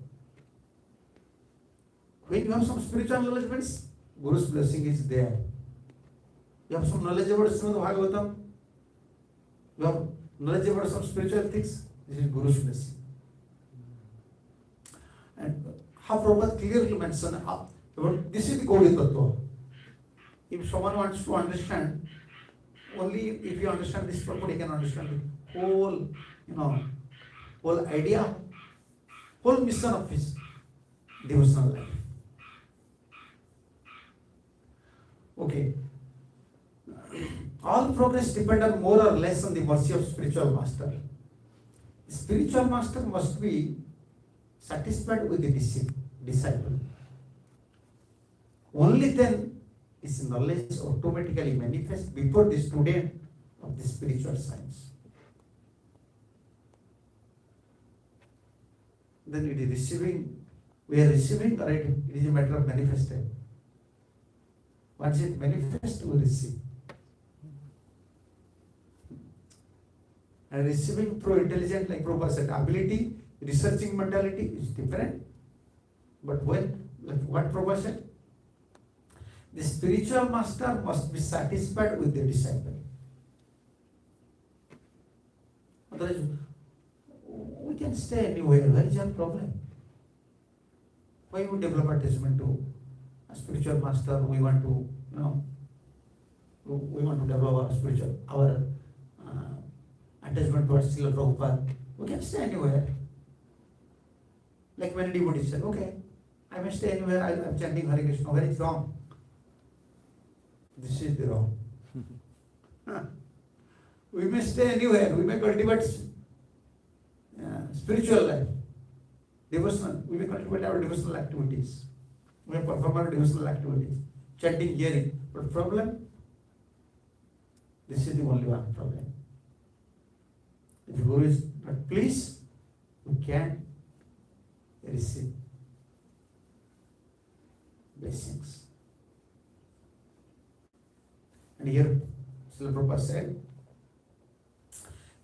When you have some spiritual knowledge means Guru's blessing is there. You have some knowledge about Srimad Bhagavatam, you have knowledge about some spiritual things, this is Guru's blessing. And how Prabhupada clearly mentioned about this is the Gaudiya Tattva. If someone wants to understand, only if you understand this properly, you can understand the whole, whole idea, whole mission of his devotional life. Okay. All progress depends on more or less on the mercy of spiritual master. The spiritual master must be satisfied with the disciple. Only then is knowledge automatically manifest before the student of the spiritual science. Then it is receiving, we are receiving, or it is a matter of manifesting. Once it manifests, we receive. And receiving through intelligence, like Prabhupada said, ability, researching mentality is different. But when, like what Prabhupada said, the spiritual master must be satisfied with the disciple. Otherwise, we can stay anywhere. Where is your problem? Why we develop attachment to a spiritual master? We want to, we want to develop our spiritual, our attachment towards Srila Prabhupada. We can stay anywhere. Like when anybody said, okay, I may stay anywhere, I'm chanting Hare Krishna. Where is wrong? This is the wrong. We may stay anywhere, we may cultivate spiritual life, devotional, we may cultivate our devotional activities, we may perform our devotional activities, chanting, hearing. But problem, this is the only one problem. If the Guru is not pleased, we can receive blessings. And here, Srila Prabhupada said,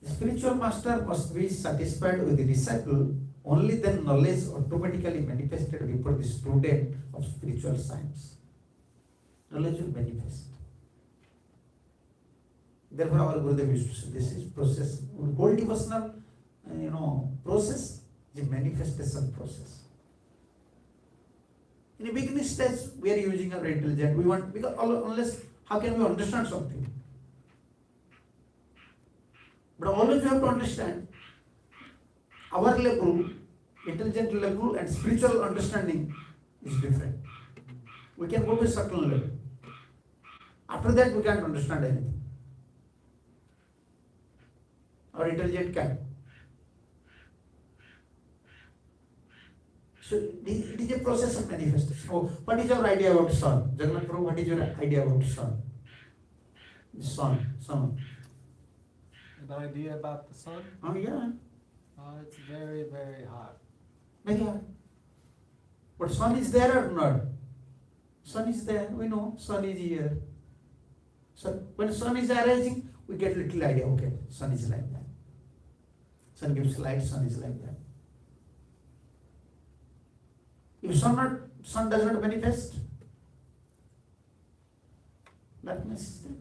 the spiritual master must be satisfied with the disciple, only then knowledge automatically manifested before the student of spiritual science. Knowledge will manifest. Therefore, our Gurudev used to say, this is process, whole devotional, process, the manifestation process. In the beginning stage, we are using our intelligence. We want, because unless, how can we understand something? But always you have to understand, our level, intelligent level and spiritual understanding is different. We can go to a certain level. After that, we can't understand anything. Our intelligent can. So it is a process of manifestation. So what is your idea about sun? Jagannath Prabhu, what is your idea about sun? The sun. An idea about the sun? Oh yeah. It's very, very hot. Very hot. But sun is there or not? Sun is there, we know, sun is here. So when sun is arising, we get little idea, okay, sun is like that. Sun gives light, sun is like that. If sun does not manifest, darkness is there.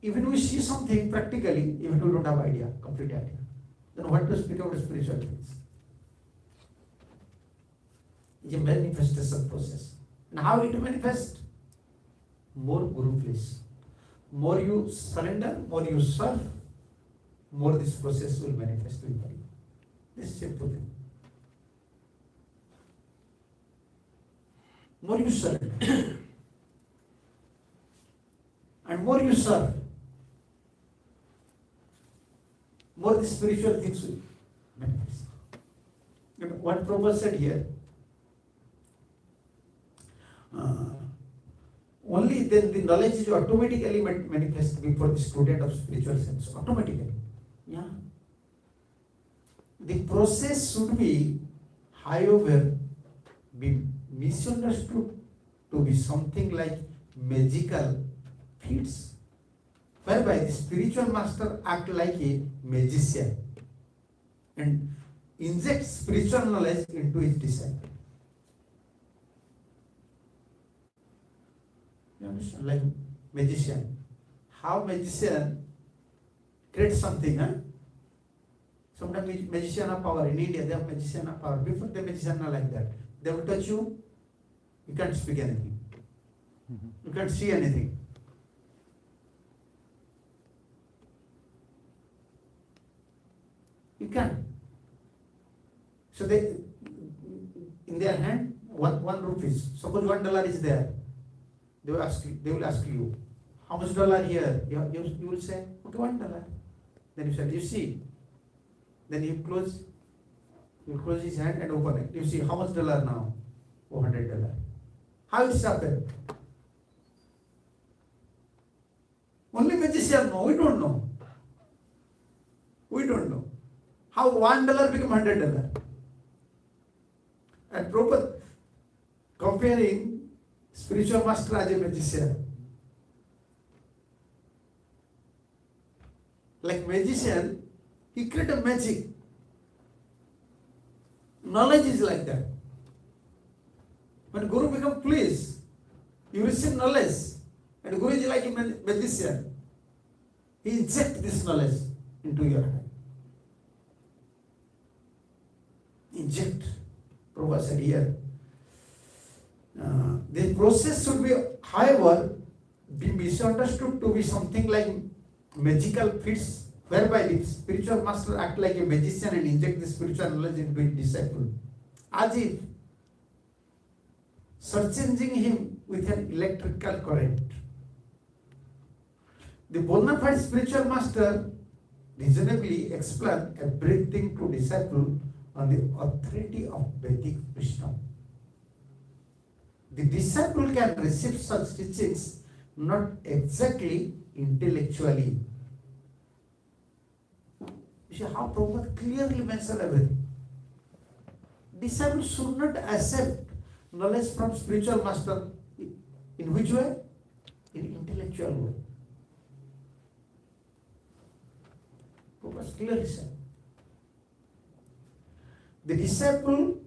Even we see something practically, even we don't have idea, complete idea, then what to speak about spiritual things? It's a manifestation process. And how it manifests? More Guru please. More you surrender, more you serve, more this process will manifest with you. This is simple thing. More you surrender and more you serve, more the spiritual things will manifest. You know, what Prabhupada said here, only then the knowledge is automatically manifest before the student of spiritual sense. Automatically. Yeah. The process should be, however, be misunderstood to be something like magical feats, whereby the spiritual master act like a magician and inject spiritual knowledge into his disciple. You understand? Like magician. How magician creates something, huh? Sometimes magician have power. In India, they have magician have power. Before the magician are like that. They will touch you, you can't speak anything. You can't see anything. You can. So they, in their hand, one rupees. Suppose $1 is there. They will ask you, how much dollar here? You will say, okay, $1. Then you say, you see. Then you close his hand and open it. You see, how much dollar now? $400. How it's happened? Only magician know. We don't know. We don't know. How $1 become $100. And proper comparing spiritual master as a magician. Like magician, he create a magic. Knowledge is like that. When Guru become pleased, you receive knowledge. And Guru is like a magician. He inject this knowledge into your heart. Inject. Prabhupada said here. The process should be, however, be misunderstood to be something like magical feats, whereby the spiritual master act like a magician and inject the spiritual knowledge into his disciple, as if surcharging him with an electrical current. The bona fide spiritual master reasonably explain everything to disciple on the authority of Vedic wisdom. The disciple can receive such teachings not exactly intellectually. You see how Prabhupada clearly mentioned everything. Disciples should not accept knowledge from spiritual master. In which way? In intellectual way. Prabhupada clearly said. The disciple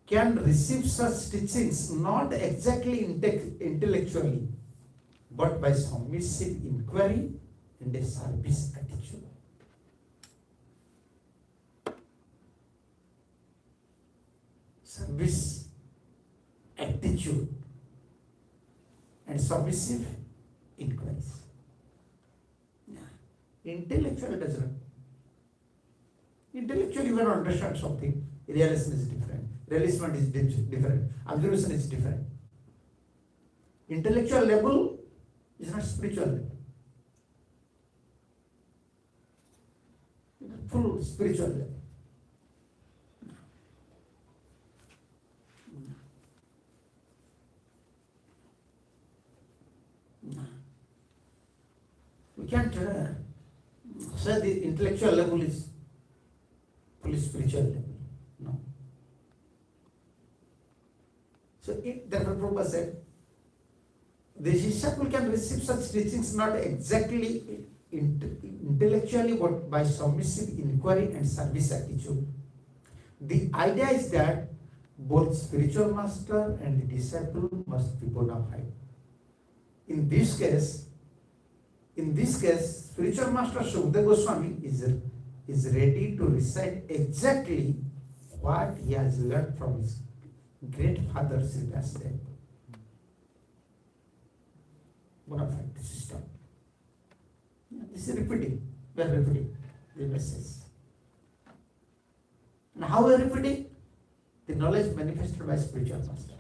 can receive such teachings not exactly intellectually, but by submissive inquiry and a service attitude. Service attitude and submissive inquiries. Intellectual does not. Intellectually you can understand something. Realism is different. Realism is different. Observation is different. Intellectual level is not spiritual level. Full spiritual level. We can't say the intellectual level is fully spiritual level. No. So therefore Prabhupada said, the disciple can receive such teachings not exactly intellectually but by submissive inquiry and service attitude. The idea is that both spiritual master and the disciple must be bona fide. In this case, spiritual master Sukadeva Goswami is ready to recite exactly what he has learned from his great father Sri Vyasdeva. Bona fide system. This is repeating. We are repeating the message. And how we are repeating? The knowledge manifested by spiritual master.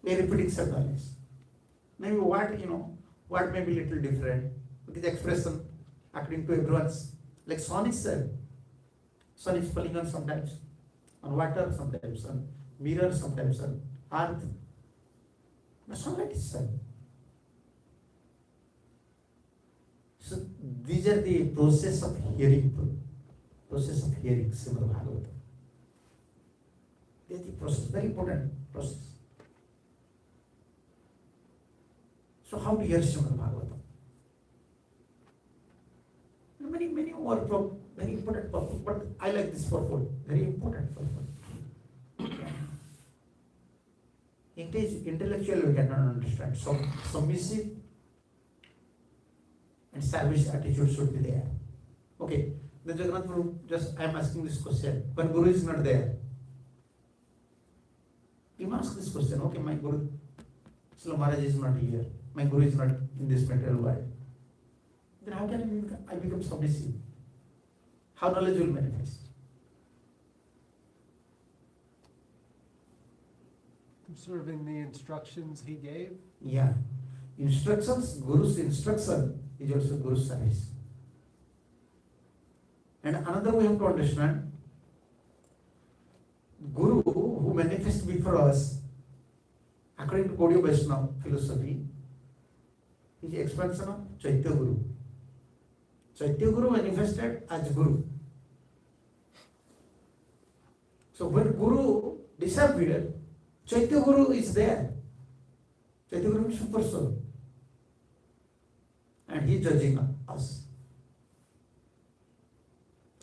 We are repeating some knowledge. Maybe what may be little different, with the expression according to everyone's, like sun is said. Sun is falling on sometimes, on water sometimes, on mirror sometimes, on earth. The sunlight is sun. So these are the process of hearing Srimad Bhagavatam. They are the process, very important process. So how to hear Srimad Bhagavatam? Many more very important purpose, but I like this purpose, very important purpose. Intellectually we cannot understand. So submissive and service attitude should be there. Okay, then Jagannath Prabhu, I am asking this question. When Guru is not there, you ask this question. Okay, my Guru, Srila Maharaj is not here. My Guru is not in this material world. Then how can I become submissive? How knowledge will manifest? Observing the instructions he gave. Yeah. Instructions, Guru's instruction is also Guru's service. And another we have to understand, Guru who manifests before us, according to Gaudiya Vaishnava philosophy, is the expansion of Chaitya Guru. Chaitya Guru manifested as Guru. So when Guru disappeared, Chaitya Guru is there. Chaitya Guru is super soul. And he is judging us.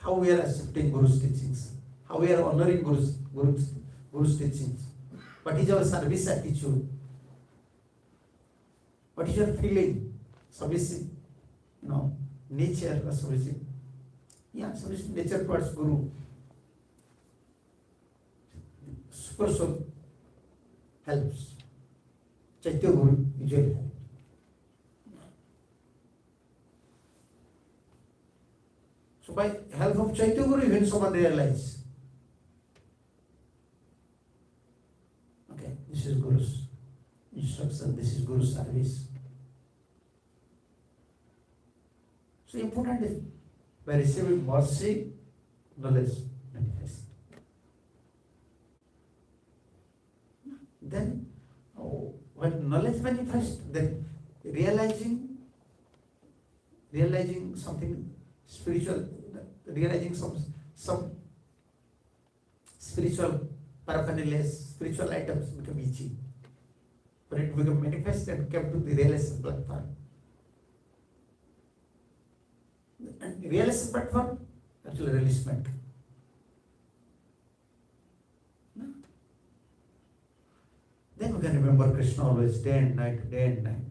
How we are accepting Guru's teachings. How we are honoring Guru's teachings. What is our service attitude? What is your feeling? Submissive, nature or submissive. Yeah, submissive nature towards Guru. Super soul helps. Chaitya Guru usually helps. So by help of Chaitya Guru, even someone realize, okay, this is Guru's instruction, this is Guru's service. So important is by receiving mercy, knowledge manifests. Then when knowledge manifests, then realizing something spiritual, realizing some spiritual paraphernalia, spiritual items become easy. When it become manifest and come to the realization platform. And realization platform, actually releasement. Then we can remember Krishna always, day and night, day and night.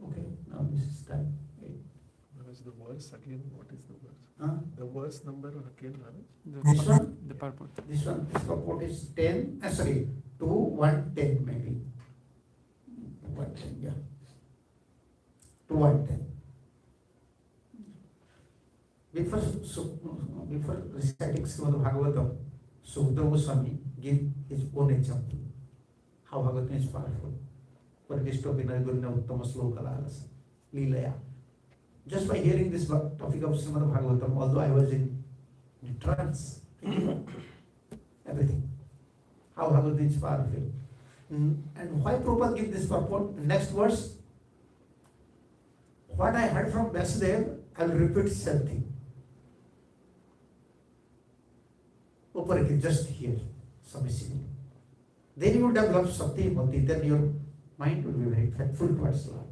Okay, now this is time. What is the verse again? What is the verse? Huh? The verse number again, Maharaj? This one? The purport. This purport is 10, 2, 1, 10 maybe. 1, 10, yeah. 2, 1, 10. Before reciting Srimad Bhagavatam, Sukadeva Goswami give his own example. How Bhagavatam is powerful. Parikishto Vinay Gurina Uttama Slokalas, Leelaya. Just by hearing this topic of Srimad Bhagavatam, although I was in trance, everything. How Bhagavatam is powerful. And why Prabhupada give this purport? Next verse. What I heard from Vyasdeva, I will repeat same thing. वो Parikit, just here, submissively. Then you will develop Sakti Bhakti, then your mind will be very faithful towards Lord.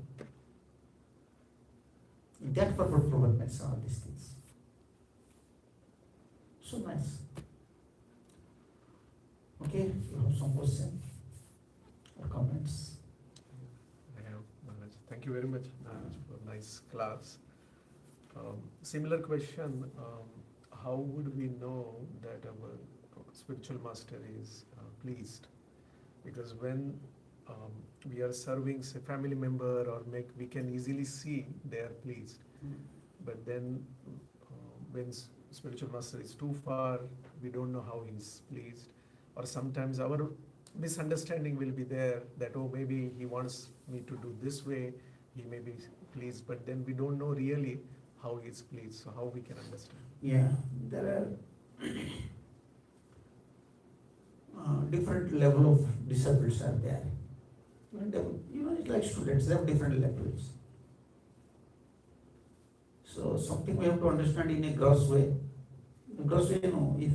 In that purpose, Prabhupada mentions all these things. So nice. Okay, you have some questions or comments? I have Maharaj. Thank you very much, Maharaj, for nice class. Similar question, how would we know that our spiritual master is pleased? Because when we are serving say family member or we can easily see they are pleased. But then when spiritual master is too far, we don't know how he's pleased. Or sometimes our misunderstanding will be there that, oh, maybe he wants me to do this way, he may be pleased, but then we don't know really how he is pleased. So how we can understand? Yeah, there are different level of disciples are there. It's like students, they have different levels. So something we have to understand in a gross way. In gross way, if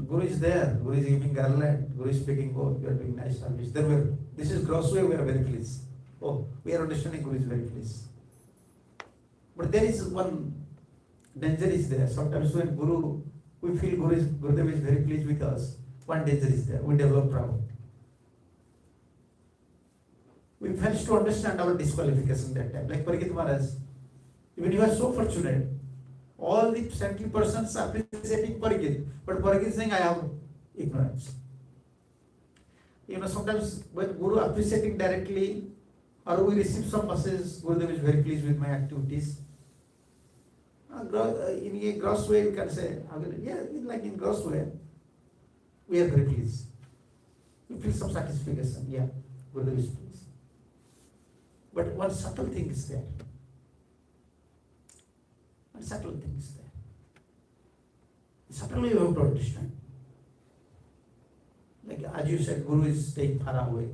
Guru is there, Guru is giving garland, Guru is speaking, oh, you are doing nice service. Then this is gross way, we are very pleased. Oh, we are understanding Guru is very pleased. But there is one danger is there. Sometimes when we feel Gurudev is very pleased with us, one danger is there. We develop pride. We fail to understand our disqualification that time. Like Parikit Maharaj, even you are so fortunate, all the saintly persons are appreciating Parikit, but Parikit is saying, I have ignorance. Sometimes when Guru appreciating directly, or we receive some messages, Gurudev is very pleased with my activities. In a gross way, we can say, like in gross way, we are very pleased. We feel some satisfaction. Yeah, Gurudev is pleased. But one subtle thing is there. One subtle thing is there. Subtly you have to understand. Like as you said, Guru is staying far away.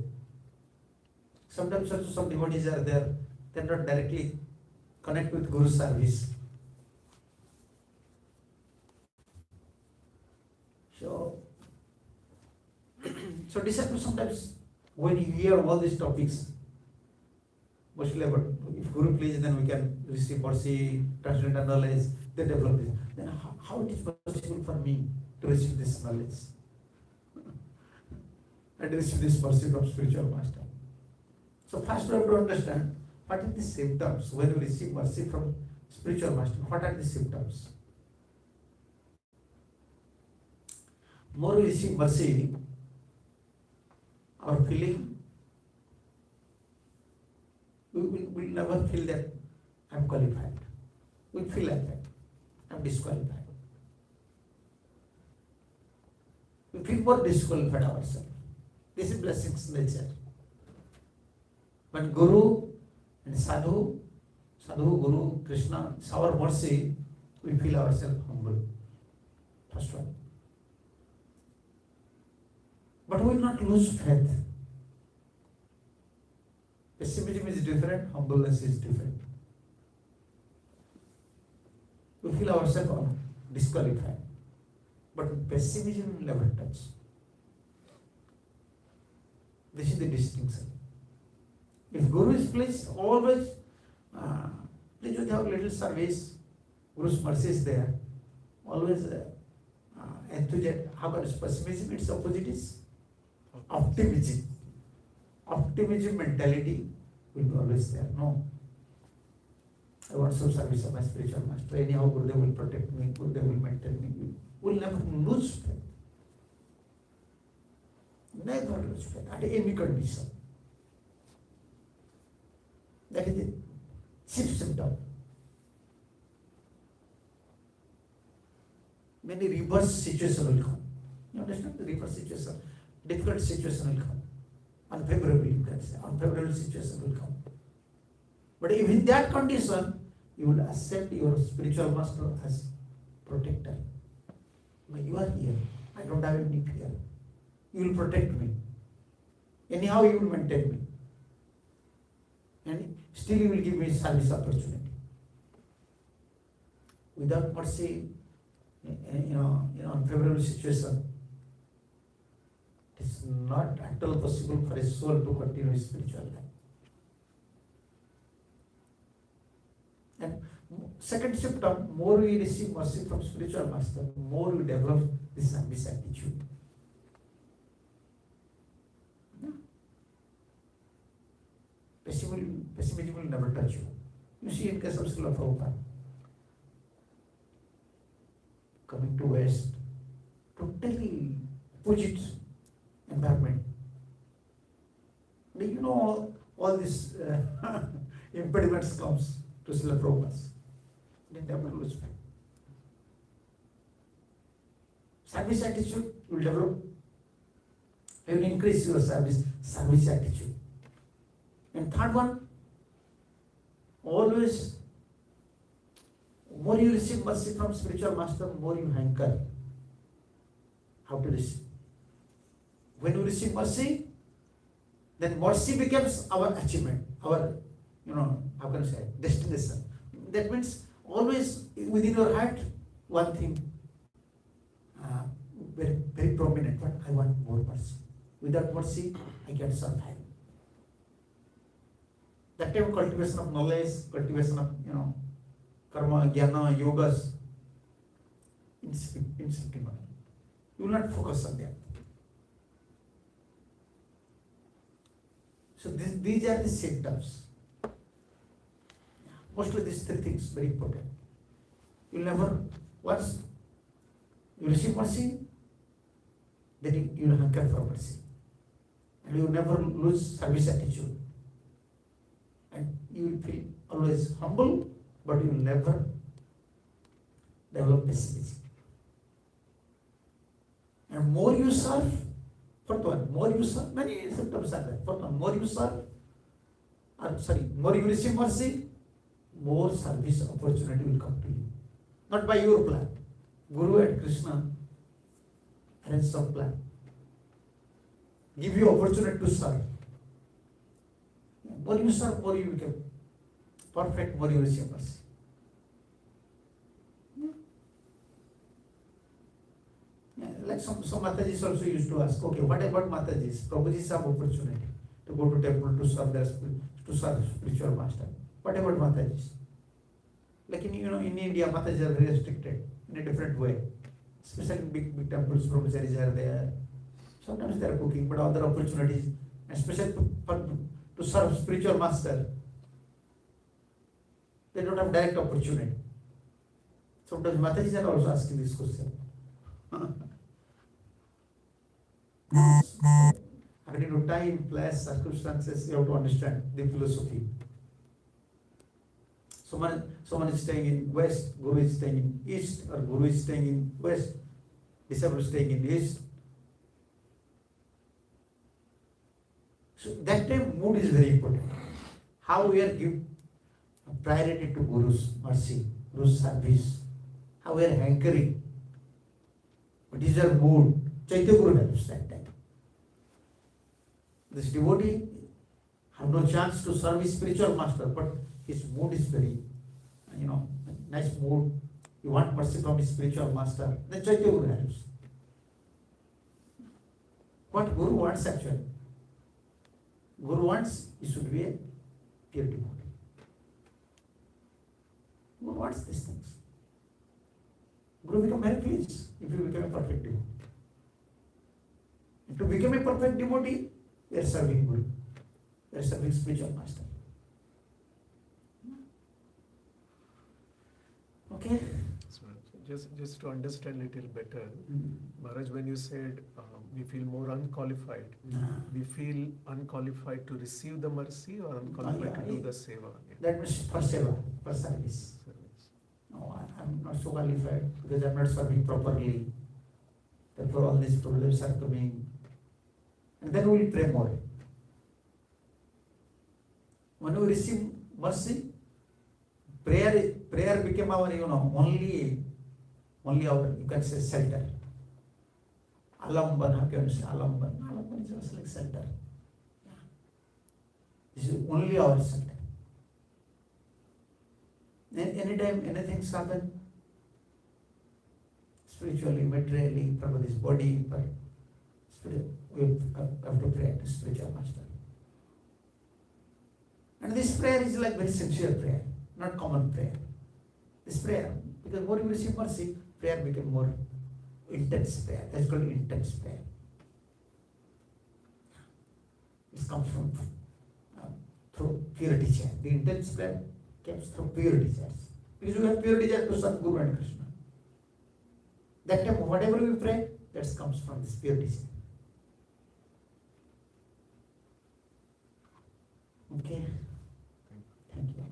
Sometimes also some devotees are there, they are not directly connect with Guru's service. So disciples sometimes, when you hear all these topics, mostly about if Guru please, then we can receive mercy, transcendental knowledge, they develop this. Then how it is possible for me to receive this knowledge and receive this mercy from spiritual master? So first we have to understand what are the symptoms when we receive mercy from spiritual master. What are the symptoms? More we receive mercy, our feeling, we will never feel that I am qualified. We feel like that, I am disqualified. We feel more disqualified ourselves. This is blessings nature. When Guru and Sadhu, Guru, Krishna, it's our mercy, we feel ourselves humble. First one. But we will not lose faith. Pessimism is different, humbleness is different. We feel ourselves disqualified. But pessimism will never touch. This is the distinction. If Guru is pleased, always please with our little service, Guru's mercy is there. Always enthusiasm. How about pessimism? Its opposite is optimism. Optimism mentality will be always there. No. I want some service of my spiritual master. Anyhow, Gurudev will protect me, Gurudev will maintain me. We will never lose faith. Never lose faith at any condition. That is the chief symptom. Many reverse situation will come. You understand? The reverse situation, difficult situation will come. Unfavorable, you can say. Unfavorable situation will come. But if in that condition, you will accept your spiritual master as protector. You are here. I don't have any fear. You will protect me. Anyhow, you will maintain me. And still you will give me service opportunity. Without mercy, unfavorable situation, it is not at all possible for a soul to continue his spiritual life. And second symptom, more we receive mercy from spiritual master, more we develop this service attitude. Pessimism will never touch you. You see in case of Srila Prabhupada, coming to West, totally opposite environment. All these impediments comes to Srila Prabhupada. Then they will lose faith. Service attitude will develop. You will increase your service attitude. And third one, always, more you receive mercy from spiritual master, more you hanker. How to receive? When you receive mercy, then mercy becomes our achievement, our, how can I say, destination. That means always within your heart, one thing, very, very prominent, but I want more mercy. Without mercy, I can't survive. That type of cultivation of knowledge, cultivation of, karma, jnana, yogas, instinctively. You will not focus on that. So these are the symptoms. Mostly these three things very important. You will never, once you receive mercy, then you will hanker for mercy. And you will never lose service attitude. And you will feel always humble, but you will never develop pessimism. And more you serve, fourth one, more you serve, many symptoms are there. Fourth one, more you serve, more you receive mercy, more service opportunity will come to you. Not by your plan. Guru and Krishna arrange some plan. Give you opportunity to serve. More you serve, more you become perfect, more you receive mercy. Like some Matajis also used to ask, okay, what about Matajis? Prabhuji have opportunity to go to temple to serve spiritual master. What about Matajis? Like in India, Matajis are very restricted in a different way. Especially in big temples, brahmacharis are there. Sometimes they are cooking, but other opportunities, especially to serve spiritual master, they don't have direct opportunity. Sometimes Matajis are also asking this question. According to time, place, circumstances, you have to understand the philosophy. Someone is staying in West, Guru is staying in East, or Guru is staying in West, disciple is staying in East. So that time mood is very important. How we are give priority to Guru's mercy, Guru's service, how we are hankering. What is your mood? Chaitya Guru helps that time. This devotee have no chance to serve his spiritual master, but his mood is very, nice mood. You want mercy from his spiritual master, then Chaitya Guru helps. What Guru wants actually? Guru wants he should be a pure devotee. Guru wants these things. Guru become very pleased if you become a perfect devotee. And to become a perfect devotee, we are serving Guru. We are serving spiritual master. Okay? So just to understand a little better, Maharaj, when you said we feel more unqualified, we feel unqualified to receive the mercy or unqualified to do the seva? That means for seva, for service. No, I'm not so qualified because I'm not serving properly. Therefore, all these problems are coming. And then we will pray more. When we receive mercy, prayer became our, only our, you can say, shelter. Alamban, how can you say Alamban? Alamban is just like shelter. This is only our shelter. Anytime anything happens, spiritually, materially, for this body, for spirit, we have to pray to spiritual master. And this prayer is like very sincere prayer, not common prayer. This prayer, because more you receive mercy, prayer become more intense prayer. That's called intense prayer. It comes from through pure desire. The intense prayer comes through pure desires. Because we have pure desire to serve Guru and Krishna. That time, whatever we pray, that comes from this pure desire. Okay. Thank you.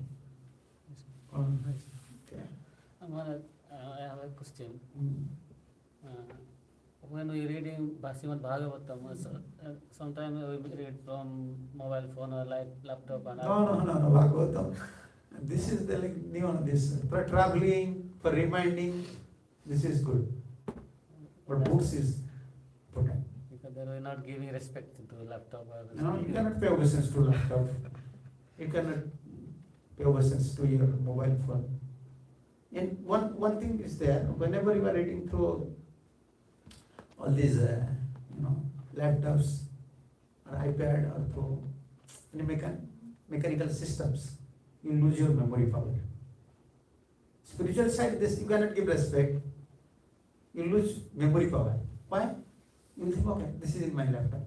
Okay. I have a question. Mm. When we reading Srimad Bhagavatam, sometimes we read from mobile phone or like laptop and No, Bhagavatam. This is the like new one. This for traveling, for reminding. This is good. But books is important. because they were not giving respect to laptop or No, you cannot pay obeisance to laptop. You cannot pay obeisance to your mobile phone. And one thing is there. Whenever you are reading through all these, laptops or iPad or through any mechanical systems, you lose your memory power. Spiritual side, this you cannot give respect. You lose memory power. Why? You think, okay, this is in my laptop.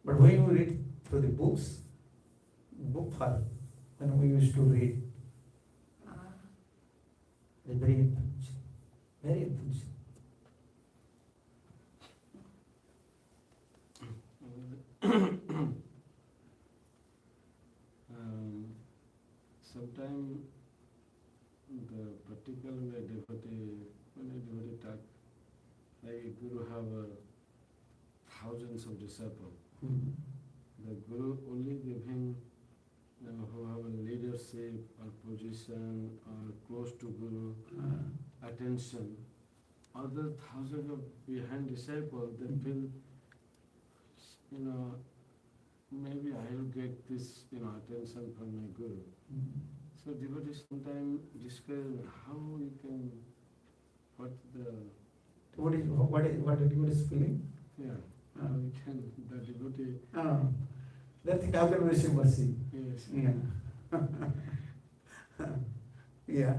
But when you read through the books, book form, when we used to read, it's very influential. Very influential. Sometimes the particular devotee, when a devotee talk, like Guru have thousands of disciples. The Guru only give him who have a leadership or position or close to Guru attention. Other thousands of behind disciples, they feel, maybe I will get this, attention from my Guru. So devotees sometimes describe how you can, what What devotee is feeling? how you can, the devotee, They think how can we receive mercy? yes. Yeah. Yeah.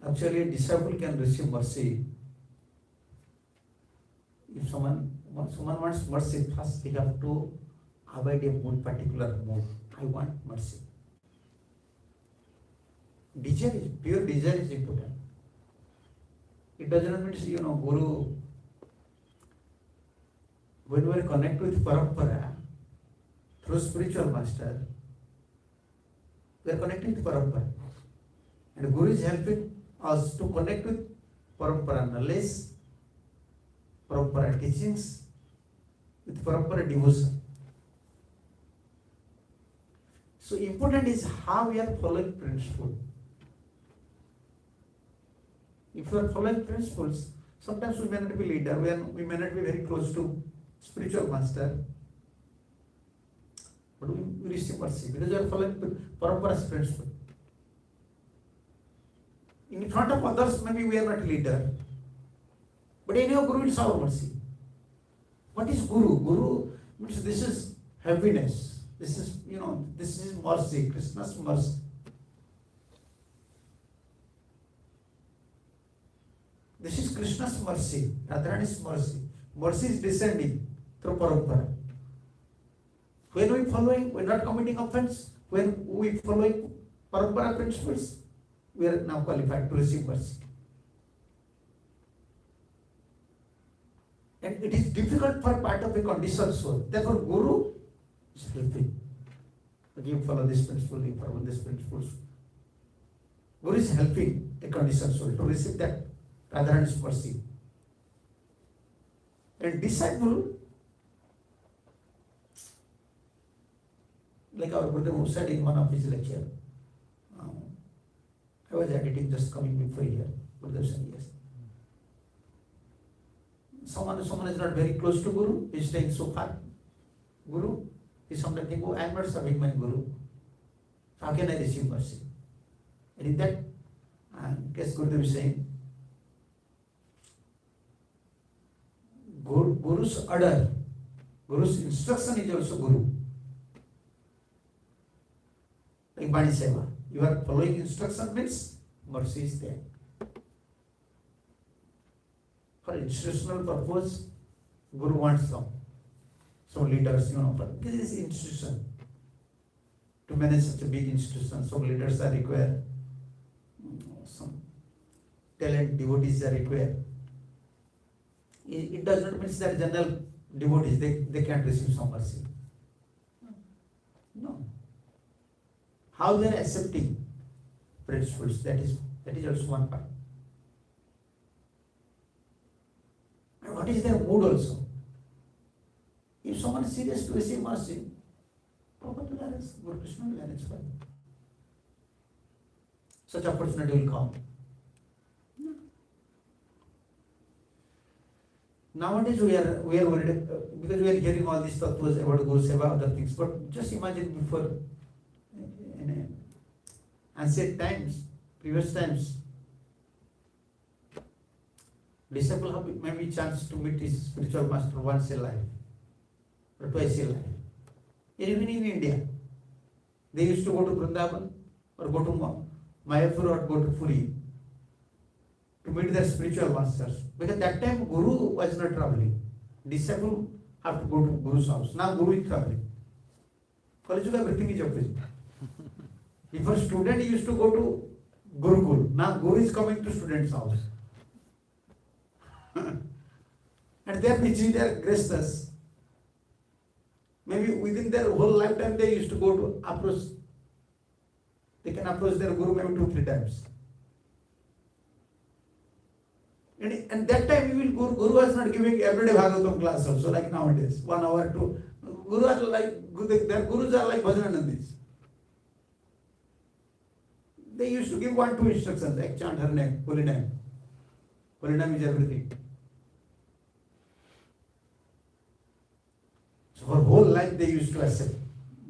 Actually, a disciple can receive mercy. If someone wants mercy, first they have to avoid a mood, particular mood. I want mercy. Pure desire is important. It does not mean, Guru, when we are connected with Parampara, through spiritual master, we are connected with Parampara. And Guru is helping us to connect with Parampara knowledge, Parampara teachings, with Parampara devotion. So important is how we are following principle. If you are following principles, sometimes we may not be leader, we may not be very close to spiritual master, but we receive mercy because we are following Parampara's principle. In front of others, maybe we are not leader, but anyhow, Guru is our mercy. What is Guru? Guru means this is happiness. This is, this is mercy, Krishna's mercy. This is Krishna's mercy, Radharani's mercy. Mercy is descending through Parampara. When we following, we are not committing offense. When we following Parampara principles, we are now qualified to receive mercy. And it is difficult for part of a conditioned soul. Therefore, Guru is helping. You follow this principle, you follow this principles. Guru is helping a conditioned soul to receive that Radharani's mercy. And disciple, like our Buddha said in one of his lecture, I was editing just coming before here, Buddha said yes. Someone is not very close to Guru, he is staying so far. Guru, he sometimes think, I am not serving my Guru. How can I receive mercy? And in that case, Gurudev is saying, Guru's order, Guru's instruction is also Guru. Like Bani Seva, you are following instruction means mercy is there. For institutional purpose, Guru wants some leaders, but this is institution. To manage such a big institution, some leaders are required, some talent devotees are required. It does not mean that general devotees, they can't receive some mercy. No. How they are accepting principles, that is also one part. And what is their mood also? If someone is serious to receive mercy, Prabhupada will arrange, Guru Krishna will arrange for him. Such opportunity will come. Nowadays we are worried because we are hearing all these tattvas about Guru Seva, other things. But just imagine before, in ancient times, previous times, disciple have maybe chance to meet his spiritual master once in life or twice in life. Even in India, they used to go to Vrindavan or go to Mayapur or go to Puri to meet their spiritual masters. Because that time Guru was not traveling. Disciple have to go to Guru's house. Now Guru is traveling. College everything is opposite. Before student he used to go to Gurukul. Now Guru is coming to student's house. And they are busy, they are graceless. Maybe within their whole lifetime they used to go to approach. They can approach their Guru maybe 2-3 times. And that time Guru was not giving everyday Bhagavatam class also like nowadays, 1 hour, 2. Their Gurus are like Bhajanandis. They used to give 1-2 instructions like chant her name, holy name. Holy name is everything. So for whole life they used to accept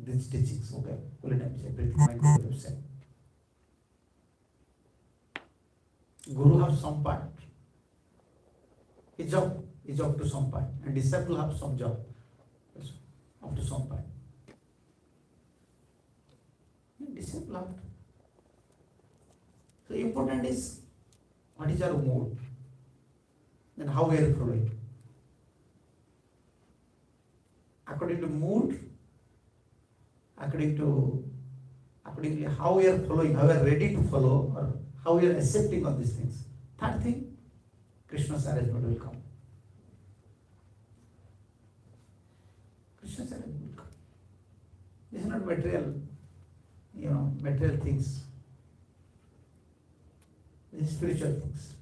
these teachings. Okay, holy name is everything. My Guru have said. Guru have some part. His job is up to some part, and disciple have some job up to some part. And disciple have to. So important is what is our mood, then how we are following. According to mood, accordingly how we are following, how we are ready to follow, or how we are accepting of these things. Third thing, Krishna's arrangement will come. Krishna's arrangement will come. This is not material, material things. This is spiritual things.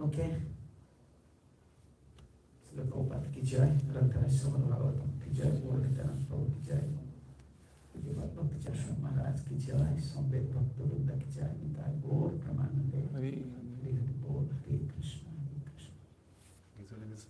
Okay. Srila Prabhupada ki jai, Grantha Srimad Bhagavatam ki jai, Gaur Nityananda Prabhu ki jai, Pujya Bhakti Charan Maharaj ki jai, Samved Bhakta Vrinda ki jai, Nitai Gaur Pramanande, Hare Hare Bol, Hare Krishna, Hare Krishna. Usually this